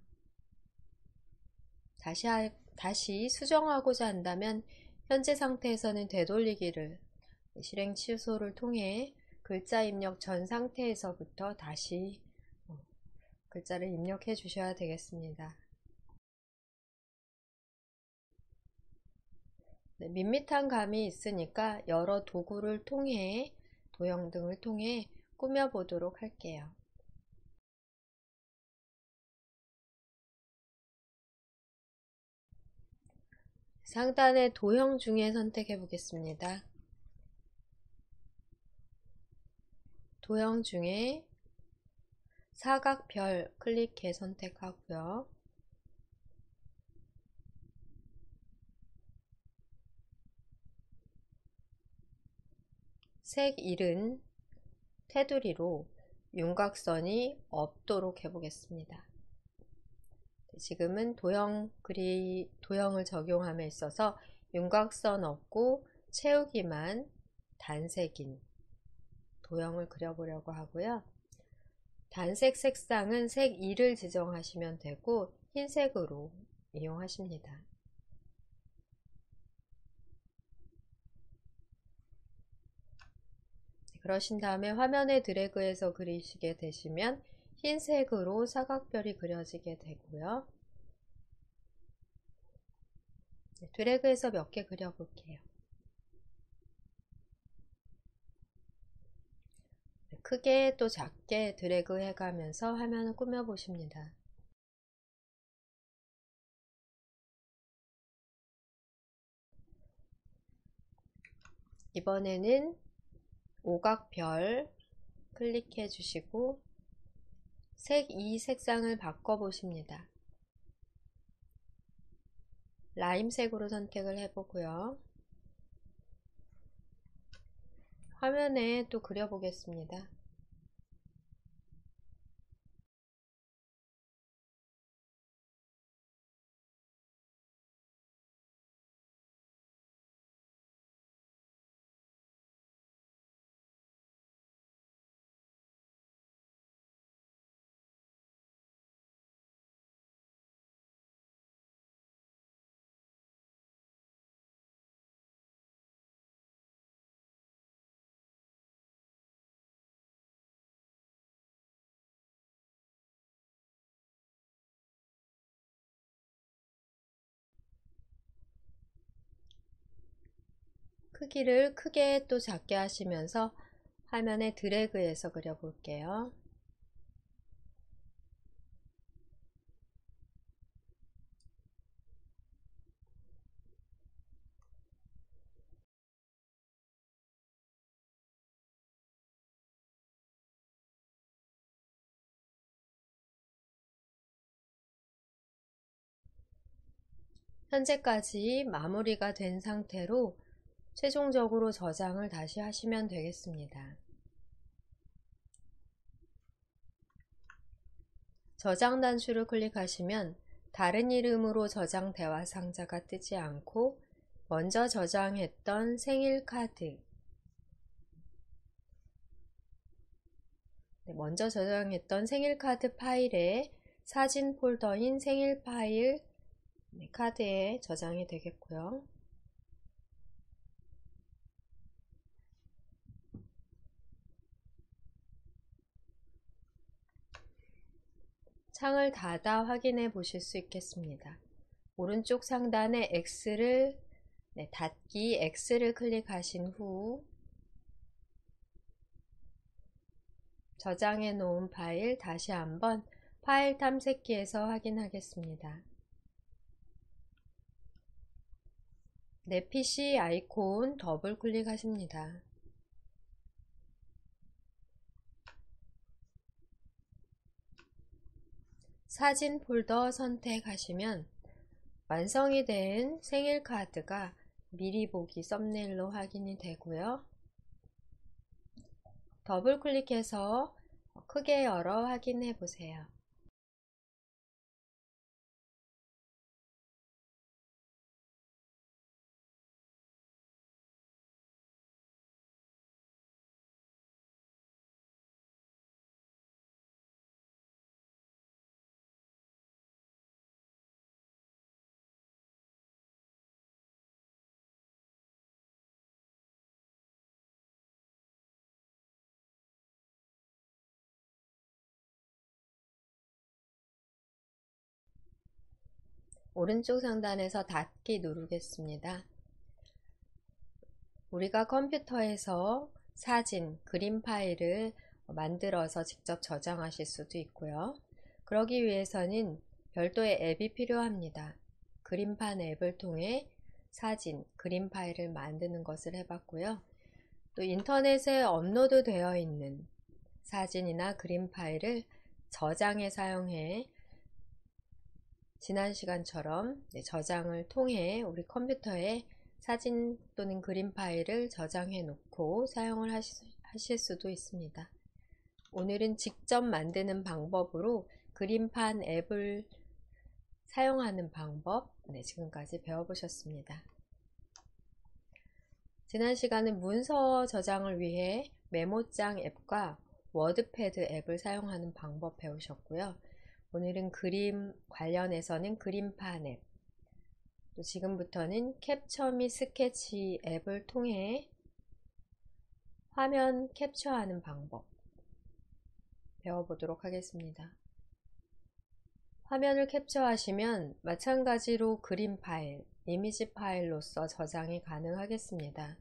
Speaker 1: 다시 수정하고자 한다면 현재 상태에서는 되돌리기를 실행 취소를 통해 글자 입력 전 상태에서부터 다시 글자를 입력해 주셔야 되겠습니다. 밋밋한 감이 있으니까 여러 도구를 통해 도형 등을 통해 꾸며 보도록 할게요. 상단의 도형 중에 선택해 보겠습니다. 도형 중에 사각별 클릭해 선택하고요. 색 1은 테두리로 윤곽선이 없도록 해보겠습니다. 지금은 도형을 적용함에 있어서 윤곽선 없고 채우기만 단색인 도형을 그려보려고 하고요. 단색 색상은 색 2를 지정하시면 되고 흰색으로 이용하십니다. 그러신 다음에 화면에 드래그해서 그리시게 되시면 흰색으로 사각별이 그려지게 되고요. 드래그해서 몇 개 그려볼게요. 크게 또 작게 드래그 해가면서 화면을 꾸며보십니다. 이번에는 오각별 클릭해 주시고 색 2 색상을 바꿔 보십니다. 라임색으로 선택을 해보고요. 화면에 또 그려보겠습니다. 크기를 크게 또 작게 하시면서 화면에 드래그해서 그려볼게요. 현재까지 마무리가 된 상태로 최종적으로 저장을 다시 하시면 되겠습니다. 저장 단추를 클릭하시면 다른 이름으로 저장 대화 상자가 뜨지 않고 먼저 저장했던 생일 카드, 먼저 저장했던 생일 카드 파일에 사진 폴더인 생일 파일 카드에 저장이 되겠고요. 창을 닫아 확인해 보실 수 있겠습니다. 오른쪽 상단에 닫기 X를 클릭하신 후 저장해 놓은 파일 다시 한번 파일 탐색기에서 확인하겠습니다. 내 PC 아이콘 더블 클릭하십니다. 사진 폴더 선택하시면 완성이 된 생일 카드가 미리 보기 썸네일로 확인이 되고요. 더블 클릭해서 크게 열어 확인해 보세요. 오른쪽 상단에서 닫기 누르겠습니다. 우리가 컴퓨터에서 사진, 그림 파일을 만들어서 직접 저장하실 수도 있고요. 그러기 위해서는 별도의 앱이 필요합니다. 그림판 앱을 통해 사진, 그림 파일을 만드는 것을 해봤고요. 또 인터넷에 업로드 되어 있는 사진이나 그림 파일을 저장해 사용해 지난 시간처럼 저장을 통해 우리 컴퓨터에 사진 또는 그림 파일을 저장해 놓고 사용을 하실 수도 있습니다. 오늘은 직접 만드는 방법으로 그림판 앱을 사용하는 방법, 지금까지 배워보셨습니다. 지난 시간은 문서 저장을 위해 메모장 앱과 워드패드 앱을 사용하는 방법 배우셨고요. 오늘은 그림 관련해서는 그림판 앱, 또 지금부터는 캡처 및 스케치 앱을 통해 화면 캡처하는 방법 배워보도록 하겠습니다. 화면을 캡처하시면 마찬가지로 그림 파일, 이미지 파일로서 저장이 가능하겠습니다.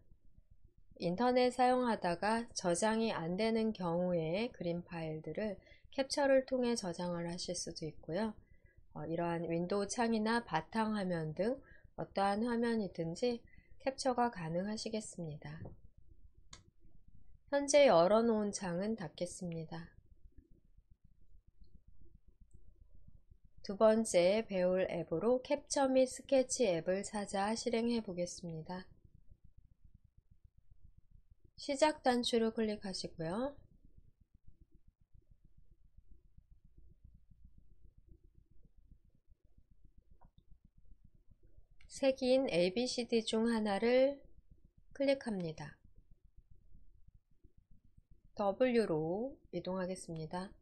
Speaker 1: 인터넷 사용하다가 저장이 안 되는 경우에 그림 파일들을 캡처를 통해 저장을 하실 수도 있고요. 이러한 윈도우 창이나 바탕화면 등 어떠한 화면이든지 캡처가 가능하시겠습니다. 현재 열어놓은 창은 닫겠습니다. 두 번째 배울 앱으로 캡처 및 스케치 앱을 찾아 실행해 보겠습니다. 시작 단추를 클릭하시고요. 색인 ABCD 중 하나를 클릭합니다. W로 이동하겠습니다.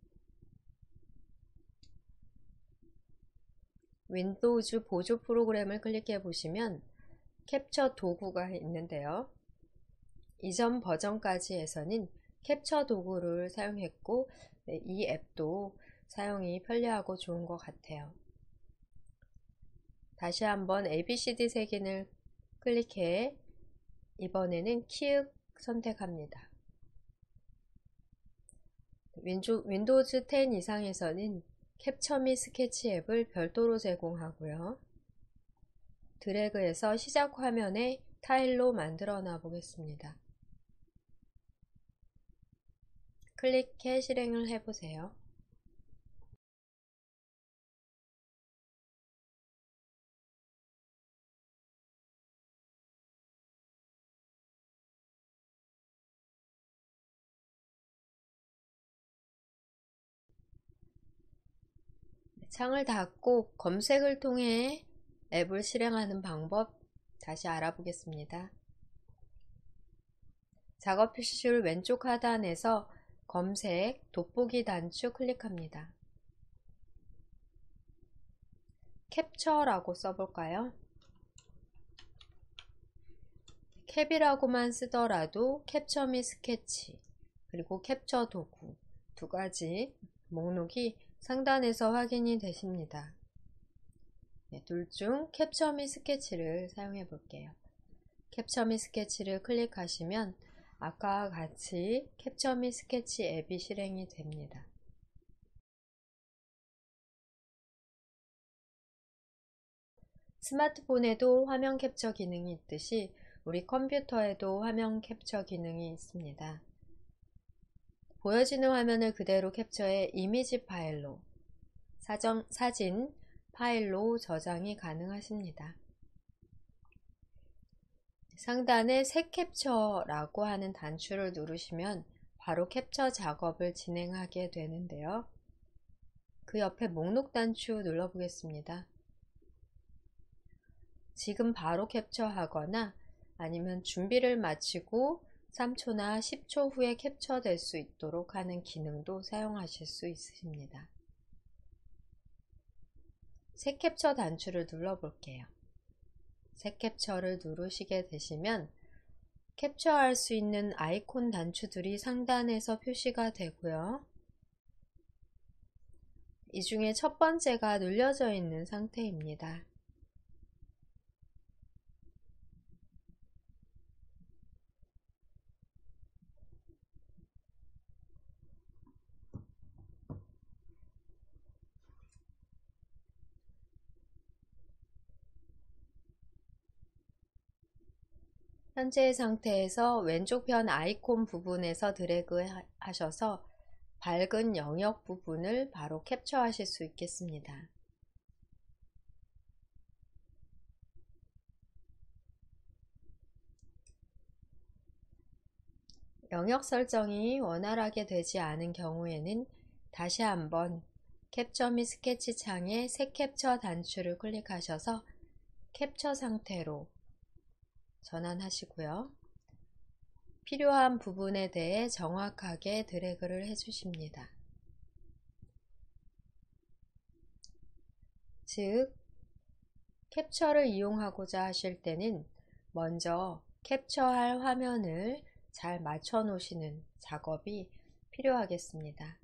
Speaker 1: 윈도우즈 보조 프로그램을 클릭해 보시면 캡처 도구가 있는데요. 이전 버전까지에서는 캡처 도구를 사용했고 이 앱도 사용이 편리하고 좋은 것 같아요. 다시 한번 ABCD 색인을 클릭해 이번에는 키읔 선택합니다. 윈도우즈 10 이상에서는 캡처 및 스케치 앱을 별도로 제공하고요. 드래그해서 시작 화면에 타일로 만들어 놔 보겠습니다. 클릭해 실행을 해보세요. 창을 닫고 검색을 통해 앱을 실행하는 방법 다시 알아보겠습니다. 작업 표시줄 왼쪽 하단에서 검색 돋보기 단추 클릭합니다. 캡처라고 써볼까요? 캡이라고만 쓰더라도 캡처 및 스케치 그리고 캡처 도구 두 가지 목록이 상단에서 확인이 되십니다. 둘 중 캡처 및 스케치를 사용해 볼게요. 캡처 및 스케치를 클릭하시면 아까와 같이 캡처 및 스케치 앱이 실행이 됩니다. 스마트폰에도 화면 캡처 기능이 있듯이 우리 컴퓨터에도 화면 캡처 기능이 있습니다. 보여지는 화면을 그대로 캡처해 이미지 파일로, 사진 파일로 저장이 가능하십니다. 상단에 새 캡처라고 하는 단추를 누르시면 바로 캡처 작업을 진행하게 되는데요. 그 옆에 목록 단추 눌러보겠습니다. 지금 바로 캡처하거나 아니면 준비를 마치고 3초나 10초 후에 캡처될 수 있도록 하는 기능도 사용하실 수 있으십니다. 새 캡처 단추를 눌러볼게요. 새 캡처를 누르시게 되시면 캡처할 수 있는 아이콘 단추들이 상단에서 표시가 되고요. 이 중에 첫 번째가 눌려져 있는 상태입니다. 현재의 상태에서 왼쪽편 아이콘 부분에서 드래그 하셔서 밝은 영역 부분을 바로 캡처하실 수 있겠습니다. 영역 설정이 원활하게 되지 않은 경우에는 다시 한번 캡처 및 스케치 창에 새 캡처 단추를 클릭하셔서 캡처 상태로 전환하시고요. 필요한 부분에 대해 정확하게 드래그를 해주십니다. 즉, 캡처를 이용하고자 하실 때는 먼저 캡처할 화면을 잘 맞춰 놓으시는 작업이 필요하겠습니다.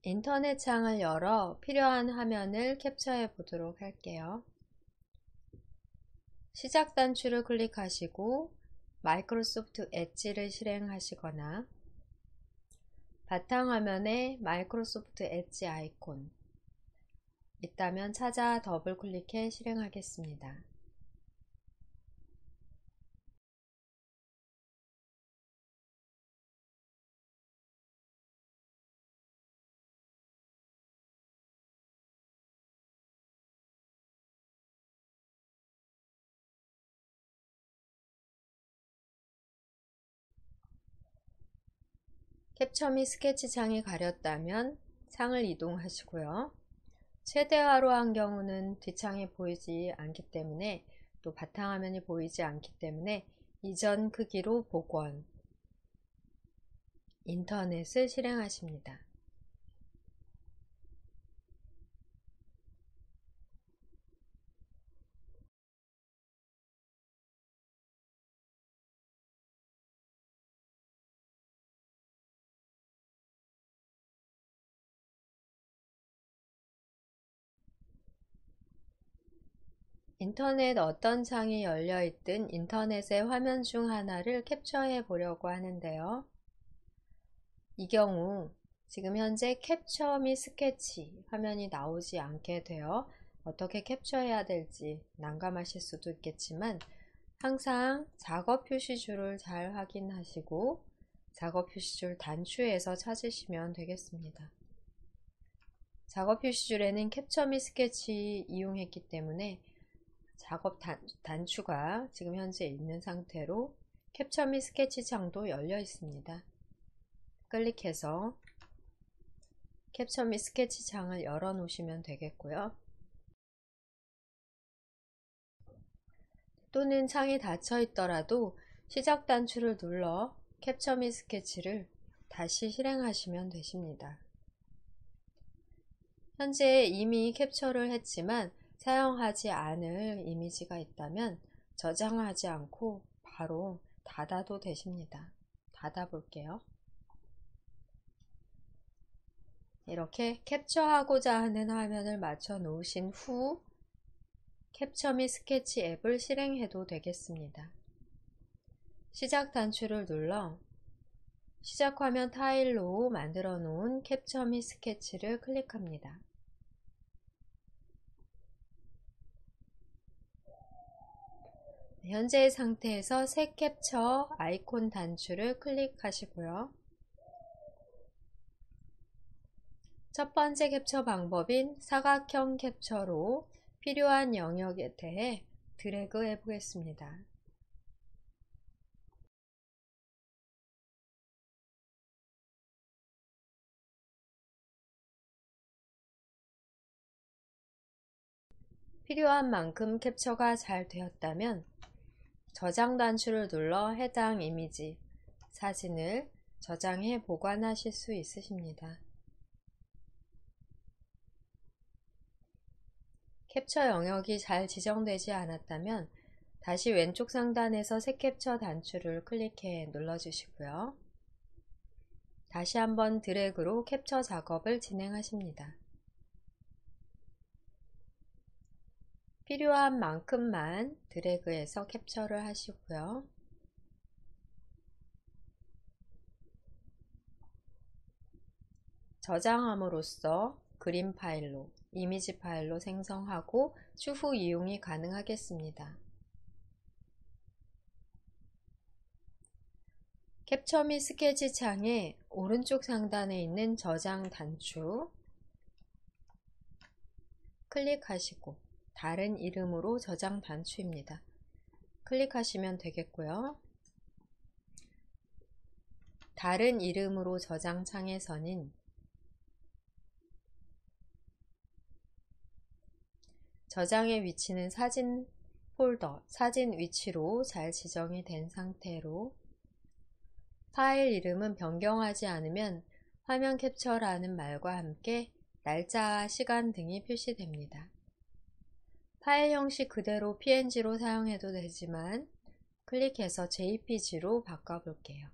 Speaker 1: 인터넷 창을 열어 필요한 화면을 캡처해 보도록 할게요. 시작 단추를 클릭하시고 마이크로소프트 엣지를 실행하시거나 바탕화면에 마이크로소프트 엣지 아이콘 있다면 찾아 더블 클릭해 실행하겠습니다. 캡처 및 스케치 창이 가렸다면 창을 이동하시고요. 최대화로 한 경우는 뒷창이 보이지 않기 때문에 또 바탕화면이 보이지 않기 때문에 이전 크기로 복원, 인터넷을 실행하십니다. 인터넷 어떤 창이 열려있든 인터넷의 화면 중 하나를 캡처해 보려고 하는데요. 이 경우 지금 현재 캡처 및 스케치 화면이 나오지 않게 되어 어떻게 캡처해야 될지 난감하실 수도 있겠지만 항상 작업 표시줄을 잘 확인하시고 작업 표시줄 단추에서 찾으시면 되겠습니다. 작업 표시줄에는 캡처 및 스케치 이용했기 때문에 작업 단추가 지금 현재 있는 상태로 캡처 및 스케치 창도 열려 있습니다. 클릭해서 캡처 및 스케치 창을 열어 놓으시면 되겠고요. 또는 창이 닫혀 있더라도 시작 단추를 눌러 캡처 및 스케치를 다시 실행하시면 되십니다. 현재 이미 캡처를 했지만 사용하지 않을 이미지가 있다면 저장하지 않고 바로 닫아도 되십니다. 닫아 볼게요. 이렇게 캡처하고자 하는 화면을 맞춰 놓으신 후 캡처 및 스케치 앱을 실행해도 되겠습니다. 시작 단추를 눌러 시작 화면 타일로 만들어 놓은 캡처 및 스케치를 클릭합니다. 현재의 상태에서 새 캡처 아이콘 단추를 클릭하시고요. 첫 번째 캡처 방법인 사각형 캡처로 필요한 영역에 대해 드래그 해 보겠습니다. 필요한 만큼 캡처가 잘 되었다면 저장 단추를 눌러 해당 이미지, 사진을 저장해 보관하실 수 있으십니다. 캡처 영역이 잘 지정되지 않았다면 다시 왼쪽 상단에서 새 캡처 단추를 클릭해 눌러주시고요. 다시 한번 드래그로 캡처 작업을 진행하십니다. 필요한 만큼만 드래그해서 캡처를 하시고요. 저장함으로써 그림 파일로, 이미지 파일로 생성하고 추후 이용이 가능하겠습니다. 캡처 및 스케치 창의 오른쪽 상단에 있는 저장 단추 클릭하시고 다른 이름으로 저장 단추입니다. 클릭하시면 되겠고요. 다른 이름으로 저장 창에서는 저장의 위치는 사진 폴더, 사진 위치로 잘 지정이 된 상태로 파일 이름은 변경하지 않으면 화면 캡처라는 말과 함께 날짜와 시간 등이 표시됩니다. 파일 형식 그대로 PNG로 사용해도 되지만 클릭해서 JPG로 바꿔볼게요.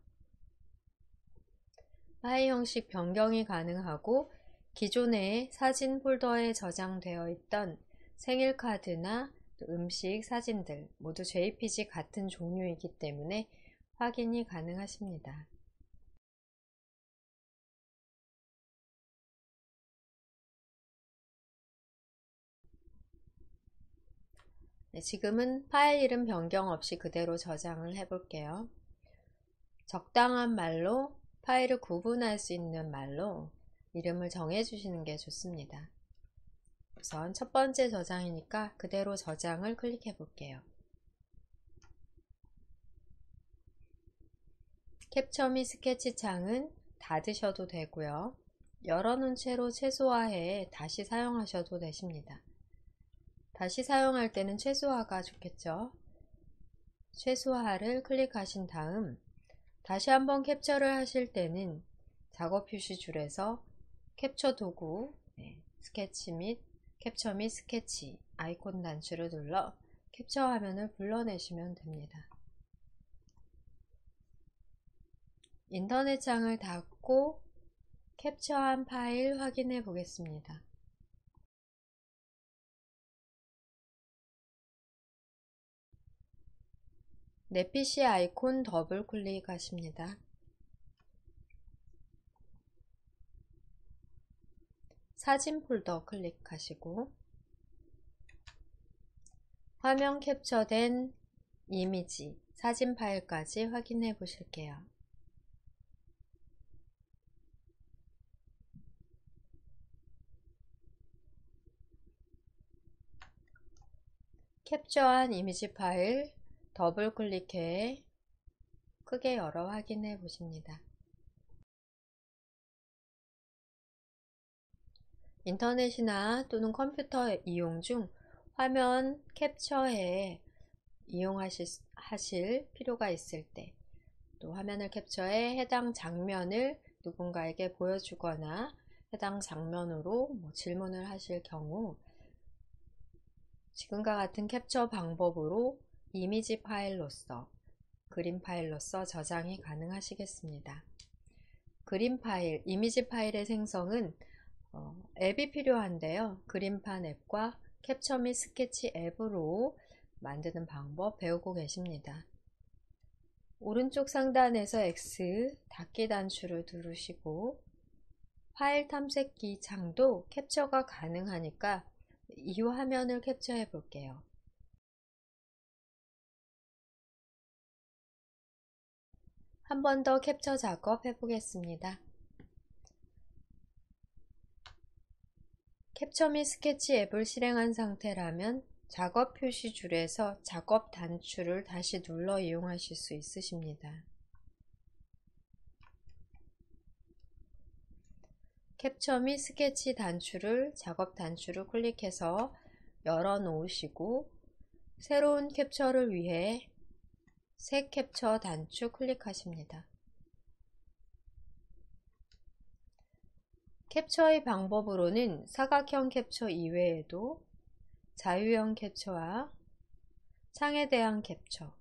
Speaker 1: 파일 형식 변경이 가능하고 기존의 사진 폴더에 저장되어 있던 생일 카드나 음식, 사진들 모두 JPG 같은 종류이기 때문에 확인이 가능하십니다. 네, 지금은 파일 이름 변경 없이 그대로 저장을 해볼게요. 적당한 말로 파일을 구분할 수 있는 말로 이름을 정해주시는 게 좋습니다. 우선 첫 번째 저장이니까 그대로 저장을 클릭해 볼게요. 캡처 및 스케치 창은 닫으셔도 되고요. 열어놓은 채로 최소화해 다시 사용하셔도 되십니다. 다시 사용할 때는 최소화가 좋겠죠. 최소화를 클릭하신 다음 다시 한번 캡처를 하실 때는 작업 표시 줄에서 캡처 도구, 스케치 및 캡처 및 스케치 아이콘 단추를 눌러 캡처 화면을 불러내시면 됩니다. 인터넷 창을 닫고 캡처한 파일 확인해 보겠습니다. 내 PC 아이콘 더블 클릭하십니다. 사진 폴더 클릭하시고 화면 캡처된 이미지, 사진 파일까지 확인해 보실게요. 캡처한 이미지 파일 더블 클릭해 크게 열어 확인해 보십니다. 인터넷이나 또는 컴퓨터 이용 중 화면 캡처해 이용하실 필요가 있을 때, 또 화면을 캡처해 해당 장면을 누군가에게 보여주거나 해당 장면으로 질문을 하실 경우 지금과 같은 캡처 방법으로 이미지 파일로서, 그림 파일로서 저장이 가능하시겠습니다. 그림 파일, 이미지 파일의 생성은 앱이 필요한데요. 그림판 앱과 캡처 및 스케치 앱으로 만드는 방법 배우고 계십니다. 오른쪽 상단에서 X 닫기 단추를 누르시고 파일 탐색기 창도 캡처가 가능하니까 이 화면을 캡처해 볼게요. 한 번 더 캡처 작업 해보겠습니다. 캡처 및 스케치 앱을 실행한 상태라면 작업 표시 줄에서 작업 단추를 다시 눌러 이용하실 수 있으십니다. 캡처 및 스케치 단추를 작업 단추를 클릭해서 열어 놓으시고 새로운 캡처를 위해 새 캡처 단추 클릭하십니다. 캡처의 방법으로는 사각형 캡처 이외에도 자유형 캡처와 창에 대한 캡처,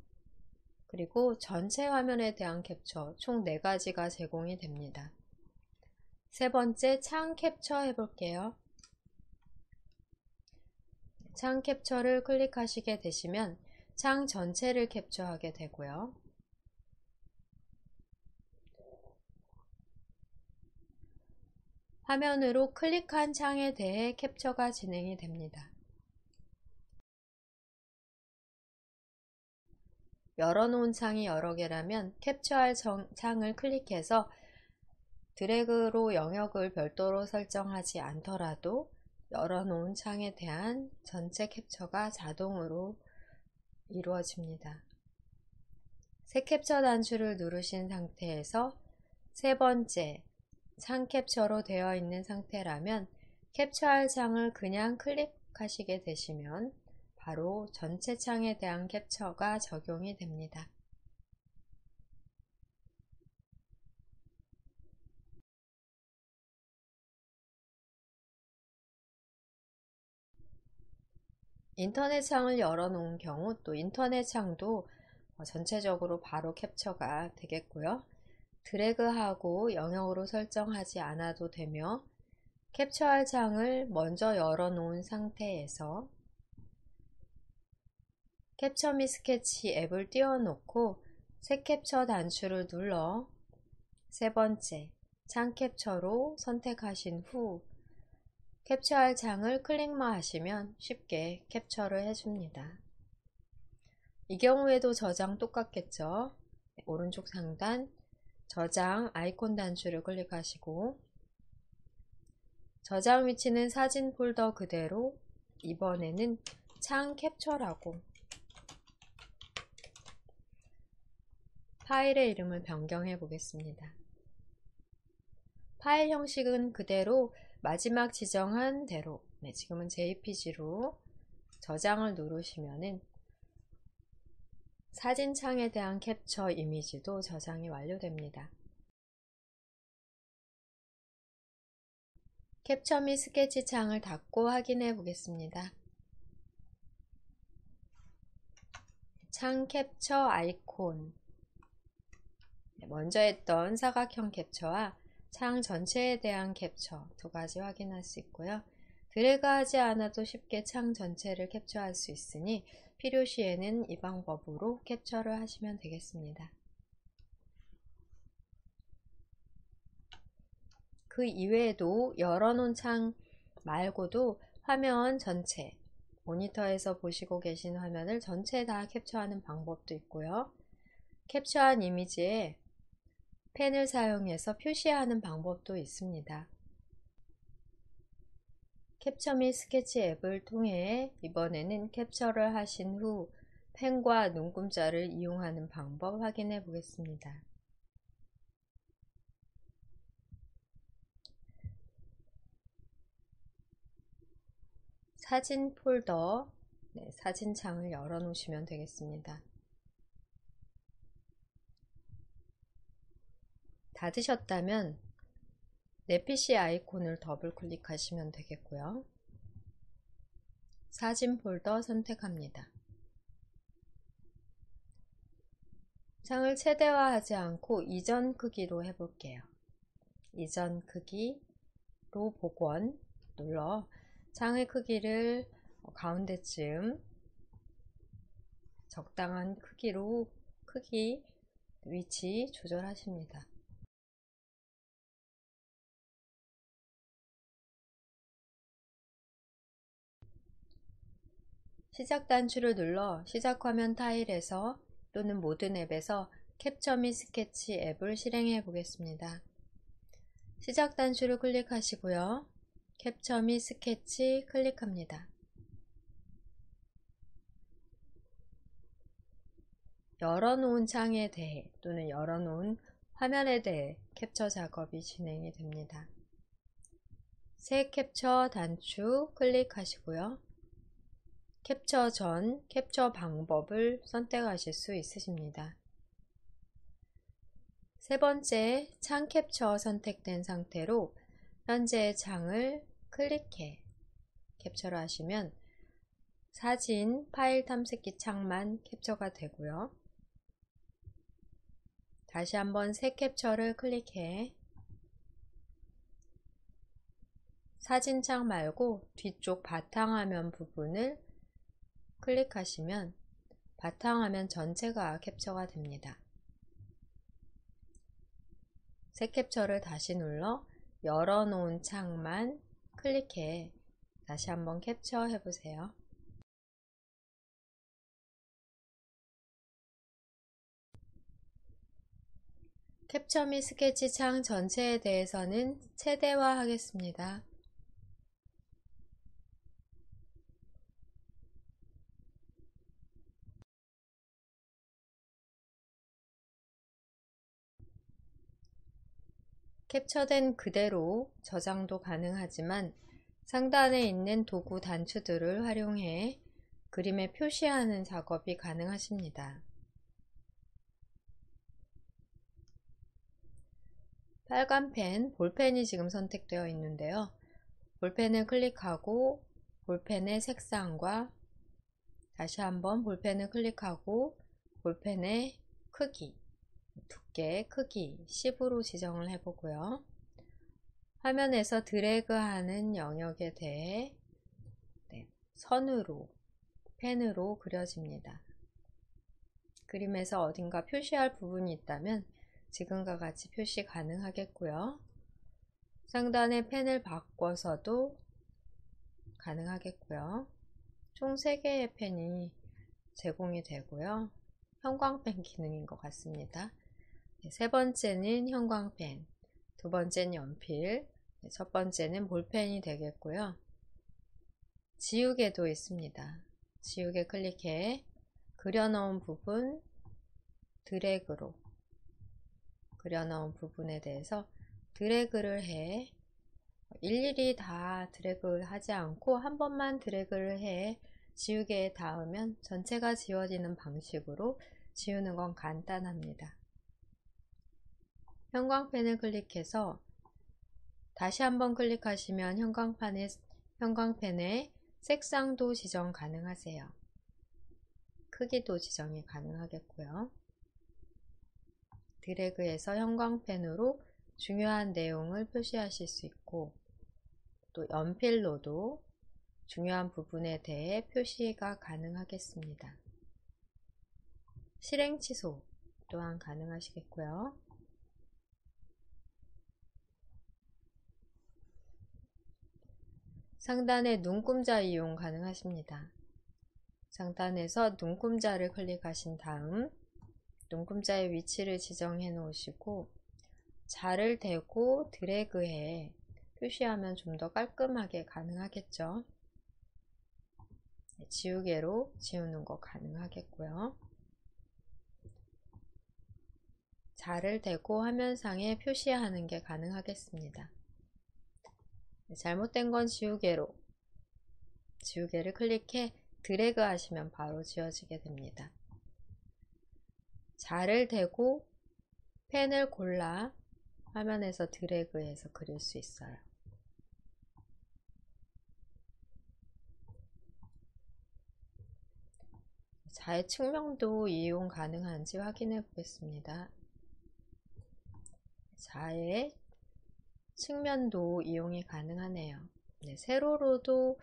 Speaker 1: 그리고 전체 화면에 대한 캡처 총 4가지가 제공이 됩니다. 세 번째, 창 캡처 해볼게요. 창 캡처를 클릭하시게 되시면 창 전체를 캡처하게 되고요. 화면으로 클릭한 창에 대해 캡처가 진행이 됩니다. 열어놓은 창이 여러 개라면 캡처할 창을 클릭해서 드래그로 영역을 별도로 설정하지 않더라도 열어놓은 창에 대한 전체 캡처가 자동으로 이루어집니다. 새 캡처 단추를 누르신 상태에서 세 번째 창 캡처로 되어 있는 상태라면 캡처할 창을 그냥 클릭하시게 되시면 바로 전체 창에 대한 캡처가 적용이 됩니다. 인터넷 창을 열어놓은 경우 또 인터넷 창도 전체적으로 바로 캡처가 되겠고요. 드래그하고 영역으로 설정하지 않아도 되며 캡처할 창을 먼저 열어놓은 상태에서 캡처 및 스케치 앱을 띄워놓고 새 캡처 단추를 눌러 세 번째 창 캡처로 선택하신 후 캡처할 창을 클릭만 하시면 쉽게 캡처를 해줍니다. 이 경우에도 저장 똑같겠죠. 오른쪽 상단 저장 아이콘 단추를 클릭하시고 저장 위치는 사진 폴더 그대로 이번에는 창 캡처라고 파일의 이름을 변경해 보겠습니다. 파일 형식은 그대로 마지막 지정한 대로 지금은 JPG로 저장을 누르시면은 사진창에 대한 캡처 이미지도 저장이 완료됩니다. 캡처 및 스케치 창을 닫고 확인해 보겠습니다. 창 캡처 아이콘 먼저 했던 사각형 캡처와 창 전체에 대한 캡처 두 가지 확인할 수 있고요. 드래그하지 않아도 쉽게 창 전체를 캡처할 수 있으니 필요시에는 이 방법으로 캡처를 하시면 되겠습니다. 그 이외에도 열어놓은 창 말고도 화면 전체, 모니터에서 보시고 계신 화면을 전체 다 캡처하는 방법도 있고요. 캡처한 이미지에 펜을 사용해서 표시하는 방법도 있습니다. 캡처 및 스케치 앱을 통해 이번에는 캡처를 하신 후 펜과 눈금자를 이용하는 방법 확인해 보겠습니다. 사진 폴더, 사진창을 열어 놓으시면 되겠습니다. 닫으셨다면 내 PC 아이콘을 더블 클릭하시면 되겠고요. 사진 폴더 선택합니다. 창을 최대화하지 않고 이전 크기로 해볼게요. 이전 크기로 복원 눌러 창의 크기를 가운데쯤 적당한 크기로 크기 위치 조절하십니다. 시작 단추를 눌러 시작 화면 타일에서 또는 모든 앱에서 캡처 및 스케치 앱을 실행해 보겠습니다. 시작 단추를 클릭하시고요. 캡처 및 스케치 클릭합니다. 열어놓은 창에 대해 또는 열어놓은 화면에 대해 캡처 작업이 진행이 됩니다. 새 캡처 단추 클릭하시고요. 캡처 전 캡처 방법을 선택하실 수 있으십니다. 세 번째 창 캡처 선택된 상태로 현재의 창을 클릭해 캡처를 하시면 사진 파일 탐색기 창만 캡처가 되고요. 다시 한번 새 캡처를 클릭해 사진창 말고 뒤쪽 바탕화면 부분을 클릭하시면 바탕화면 전체가 캡처가 됩니다. 새 캡처를 다시 눌러 열어놓은 창만 클릭해 다시 한번 캡처해 보세요. 캡처 및 스케치 창 전체에 대해서는 최대화 하겠습니다. 캡처된 그대로 저장도 가능하지만 상단에 있는 도구 단추들을 활용해 그림에 표시하는 작업이 가능하십니다. 빨간 펜, 볼펜이 지금 선택되어 있는데요. 볼펜을 클릭하고 볼펜의 색상과 다시 한번 볼펜을 클릭하고 볼펜의 크기, 두께, 크기 10으로 지정을 해보고요. 화면에서 드래그하는 영역에 대해 선으로, 펜으로 그려집니다. 그림에서 어딘가 표시할 부분이 있다면 지금과 같이 표시 가능하겠고요. 상단에 펜을 바꿔서도 가능하겠고요. 총 3개의 펜이 제공이 되고요. 형광펜 기능인 것 같습니다. 세 번째는 형광펜, 두 번째는 연필, 첫 번째는 볼펜이 되겠고요. 지우개도 있습니다. 지우개 클릭해 그려놓은 부분 드래그로 그려놓은 부분에 대해서 드래그를 해 일일이 다 드래그를 하지 않고 한 번만 드래그를 해 지우개에 닿으면 전체가 지워지는 방식으로 지우는 건 간단합니다. 형광펜을 클릭해서 다시 한번 클릭하시면 형광펜의 색상도 지정 가능하세요. 크기도 지정이 가능하겠고요. 드래그해서 형광펜으로 중요한 내용을 표시하실 수 있고 또 연필로도 중요한 부분에 대해 표시가 가능하겠습니다. 실행 취소 또한 가능하시겠고요. 상단에 눈금자 이용 가능하십니다. 상단에서 눈금자를 클릭하신 다음 눈금자의 위치를 지정해 놓으시고 자를 대고 드래그해 표시하면 좀 더 깔끔하게 가능하겠죠. 지우개로 지우는 거 가능하겠고요. 자를 대고 화면상에 표시하는 게 가능하겠습니다. 잘못된 건 지우개를 클릭해 드래그 하시면 바로 지워지게 됩니다. 자를 대고 펜을 골라 화면에서 드래그해서 그릴 수 있어요. 자의 측면도 이용 가능한지 확인해 보겠습니다. 자의 측면도 이용이 가능하네요. 세로로도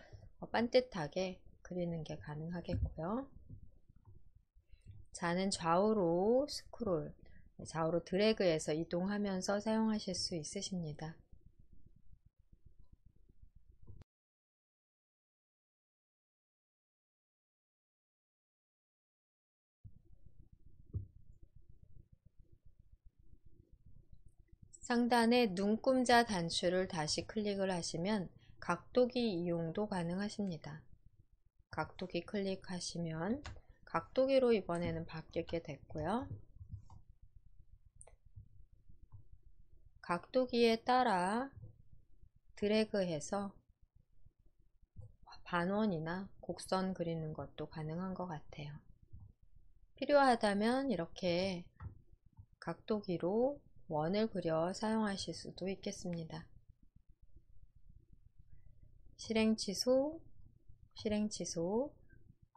Speaker 1: 반듯하게 그리는 게 가능하겠고요. 자는 좌우로 스크롤, 좌우로 드래그해서 이동하면서 사용하실 수 있으십니다. 상단에 눈금자 단추를 다시 클릭을 하시면 각도기 이용도 가능하십니다. 각도기 클릭하시면 각도기로 이번에는 바뀌게 됐고요. 각도기에 따라 드래그해서 반원이나 곡선 그리는 것도 가능한 것 같아요. 필요하다면 이렇게 각도기로 원을 그려 사용하실 수도 있겠습니다. 실행 취소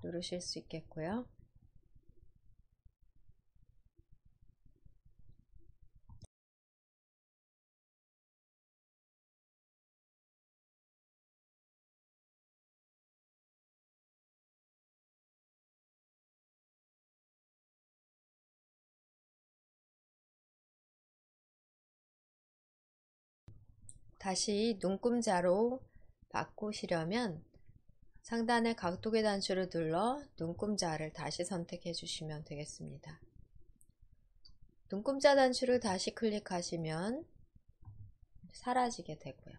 Speaker 1: 누르실 수 있겠고요. 다시 눈금자로 바꾸시려면 상단의 각도계 단추를 눌러 눈금자를 다시 선택해 주시면 되겠습니다. 눈금자 단추를 다시 클릭하시면 사라지게 되고요.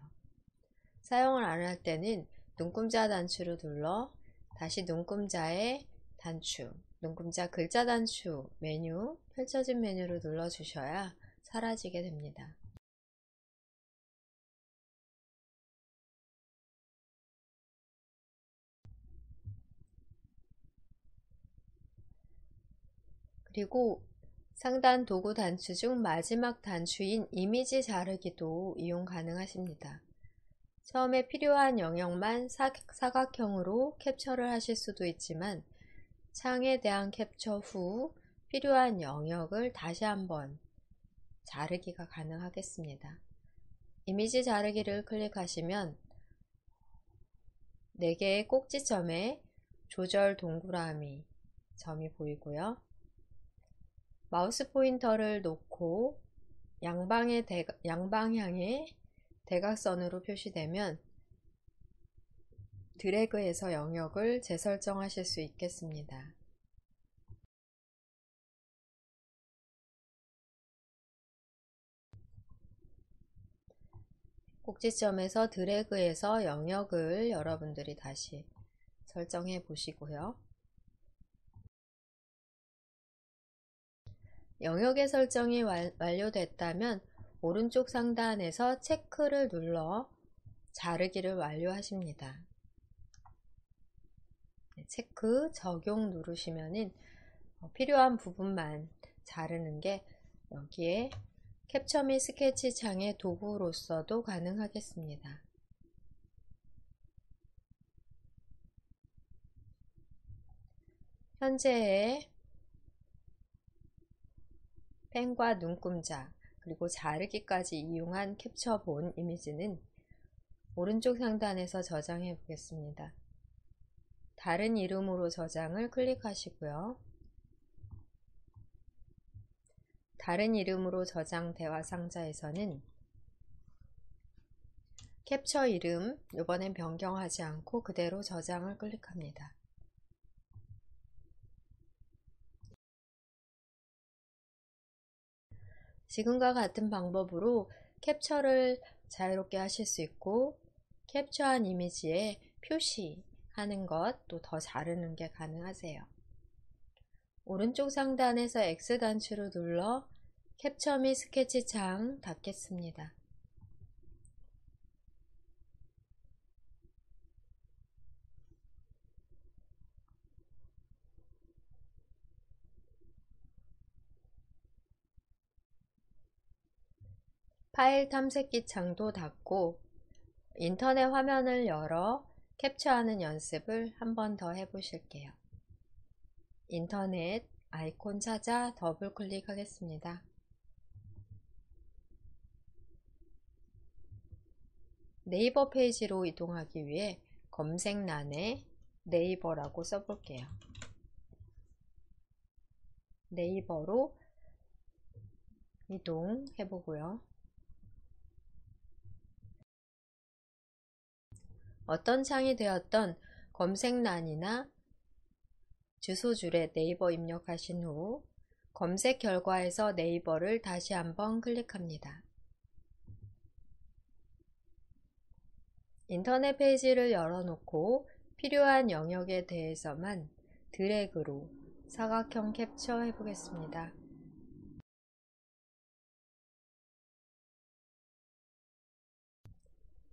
Speaker 1: 사용을 안 할 때는 눈금자 단추를 눌러 다시 눈금자의 단추, 눈금자 글자 단추 메뉴, 펼쳐진 메뉴를 눌러 주셔야 사라지게 됩니다. 그리고 상단 도구 단추 중 마지막 단추인 이미지 자르기도 이용 가능하십니다. 처음에 필요한 영역만 사각형으로 캡처를 하실 수도 있지만 창에 대한 캡처 후 필요한 영역을 다시 한번 자르기가 가능하겠습니다. 이미지 자르기를 클릭하시면 4개의 꼭지점에 조절 동그라미 점이 보이고요. 마우스 포인터를 놓고 양방향의 대각선으로 표시되면 드래그해서 영역을 재설정하실 수 있겠습니다. 꼭지점에서 드래그해서 영역을 여러분들이 다시 설정해 보시고요. 영역의 설정이 완료됐다면 오른쪽 상단에서 체크를 눌러 자르기를 완료하십니다. 체크 적용 누르시면은 필요한 부분만 자르는 게 여기에 캡처 및 스케치 창의 도구로서도 가능하겠습니다. 현재의 펜과 눈금자 그리고 자르기까지 이용한 캡처 본 이미지는 오른쪽 상단에서 저장해 보겠습니다. 다른 이름으로 저장을 클릭하시고요. 다른 이름으로 저장 대화 상자에서는 캡처 이름 이번엔 변경하지 않고 그대로 저장을 클릭합니다. 지금과 같은 방법으로 캡처를 자유롭게 하실 수 있고 캡처한 이미지에 표시하는 것 또 더 자르는 게 가능하세요. 오른쪽 상단에서 X 단추를 눌러 캡처 및 스케치 창 닫겠습니다. 파일 탐색기 창도 닫고 인터넷 화면을 열어 캡처하는 연습을 한 번 더 해보실게요. 인터넷 아이콘 찾아 더블 클릭하겠습니다. 네이버 페이지로 이동하기 위해 검색란에 네이버라고 써볼게요. 네이버로 이동해보고요. 어떤 창이 되었던 검색란이나 주소줄에 네이버 입력하신 후 검색 결과에서 네이버를 다시 한번 클릭합니다. 인터넷 페이지를 열어놓고 필요한 영역에 대해서만 드래그로 사각형 캡처 해보겠습니다.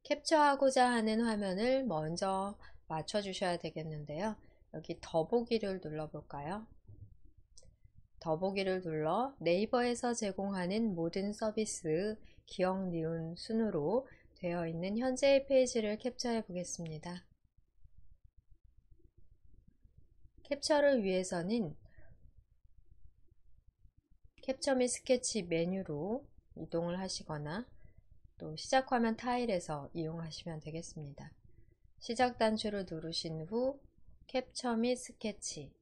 Speaker 1: 캡처하고자 하는 화면을 먼저 맞춰주셔야 되겠는데요. 여기 더보기를 눌러볼까요? 더보기를 눌러 네이버에서 제공하는 모든 서비스 기억, 니은, 순으로 되어 있는 현재의 페이지를 캡처해 보겠습니다. 캡처를 위해서는 캡처 및 스케치 메뉴로 이동을 하시거나 또 시작화면 타일에서 이용하시면 되겠습니다. 시작 단추를 누르신 후 캡처 및 스케치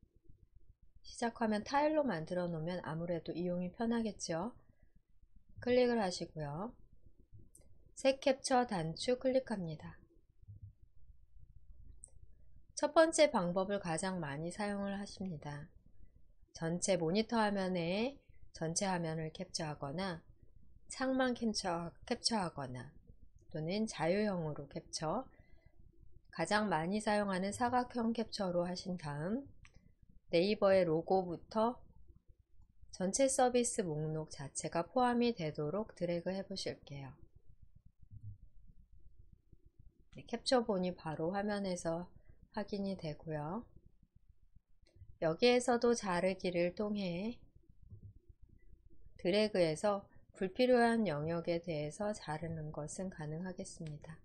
Speaker 1: 시작화면 타일로 만들어 놓으면 아무래도 이용이 편하겠죠. 클릭을 하시고요. 새 캡처 단추 클릭합니다. 첫 번째 방법을 가장 많이 사용을 하십니다. 전체 모니터 화면에 전체 화면을 캡처하거나 창만 캡처하거나 또는 자유형으로 캡처, 가장 많이 사용하는 사각형 캡처로 하신 다음 네이버의 로고부터 전체 서비스 목록 자체가 포함이 되도록 드래그 해 보실게요. 네, 캡처본이 바로 화면에서 확인이 되고요. 여기에서도 자르기를 통해 드래그해서 불필요한 영역에 대해서 자르는 것은 가능하겠습니다.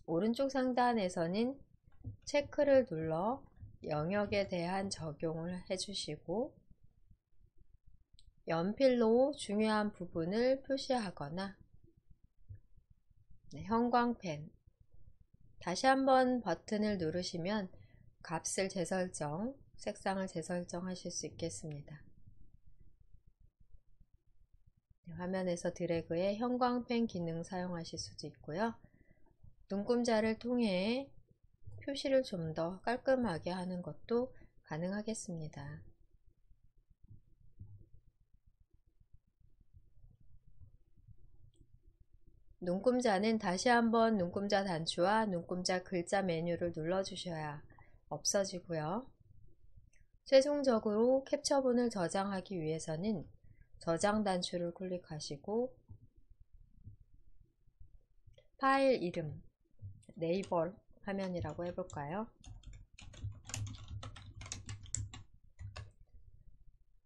Speaker 1: 오른쪽 상단에서는 체크를 눌러 영역에 대한 적용을 해주시고 연필로 중요한 부분을 표시하거나 형광펜, 다시 한번 버튼을 누르시면 값을 재설정, 색상을 재설정 하실 수 있겠습니다. 화면에서 드래그의 형광펜 기능 사용하실 수도 있고요. 눈금자를 통해 표시를 좀 더 깔끔하게 하는 것도 가능하겠습니다. 눈금자는 다시 한번 눈금자 단추와 눈금자 글자 메뉴를 눌러주셔야 없어지고요. 최종적으로 캡처본을 저장하기 위해서는 저장 단추를 클릭하시고 파일 이름, 네이버 화면이라고 해볼까요?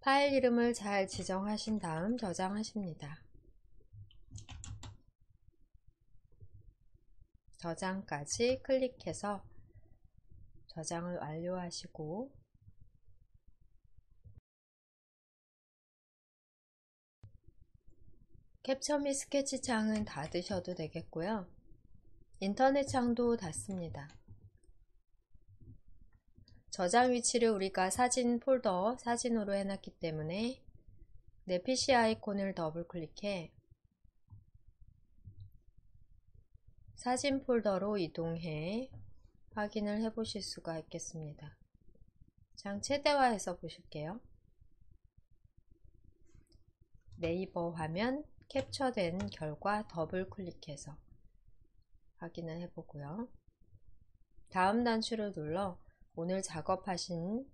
Speaker 1: 파일 이름을 잘 지정하신 다음 저장하십니다. 저장까지 클릭해서 저장을 완료하시고 캡처 및 스케치 창은 닫으셔도 되겠고요. 인터넷 창도 닫습니다. 저장 위치를 우리가 사진 폴더, 사진으로 해놨기 때문에 내 PC 아이콘을 더블 클릭해 사진 폴더로 이동해 확인을 해 보실 수가 있겠습니다. 장 최대화해서 보실게요. 네이버 화면 캡처된 결과 더블 클릭해서 확인을 해 보고요. 다음 단추를 눌러 오늘 작업하신,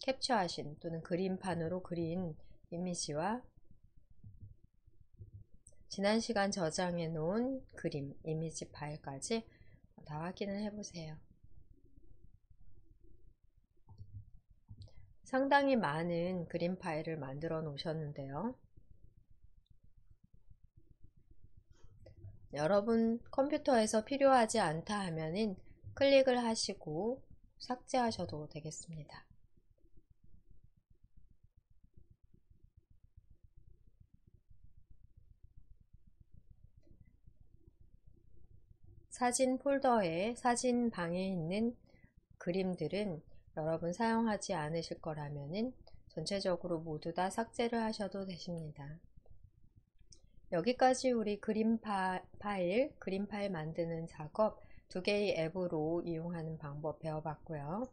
Speaker 1: 캡처하신 또는 그림판으로 그린 이미지와 지난 시간 저장해 놓은 그림, 이미지 파일까지 다 확인을 해 보세요. 상당히 많은 그림 파일을 만들어 놓으셨는데요. 여러분 컴퓨터에서 필요하지 않다 하면은 클릭을 하시고 삭제하셔도 되겠습니다. 사진 폴더에 사진 방에 있는 그림들은 여러분 사용하지 않으실 거라면은 전체적으로 모두 다 삭제를 하셔도 되십니다. 여기까지 우리 그림 파일 만드는 작업 두 개의 앱으로 이용하는 방법 배워봤고요.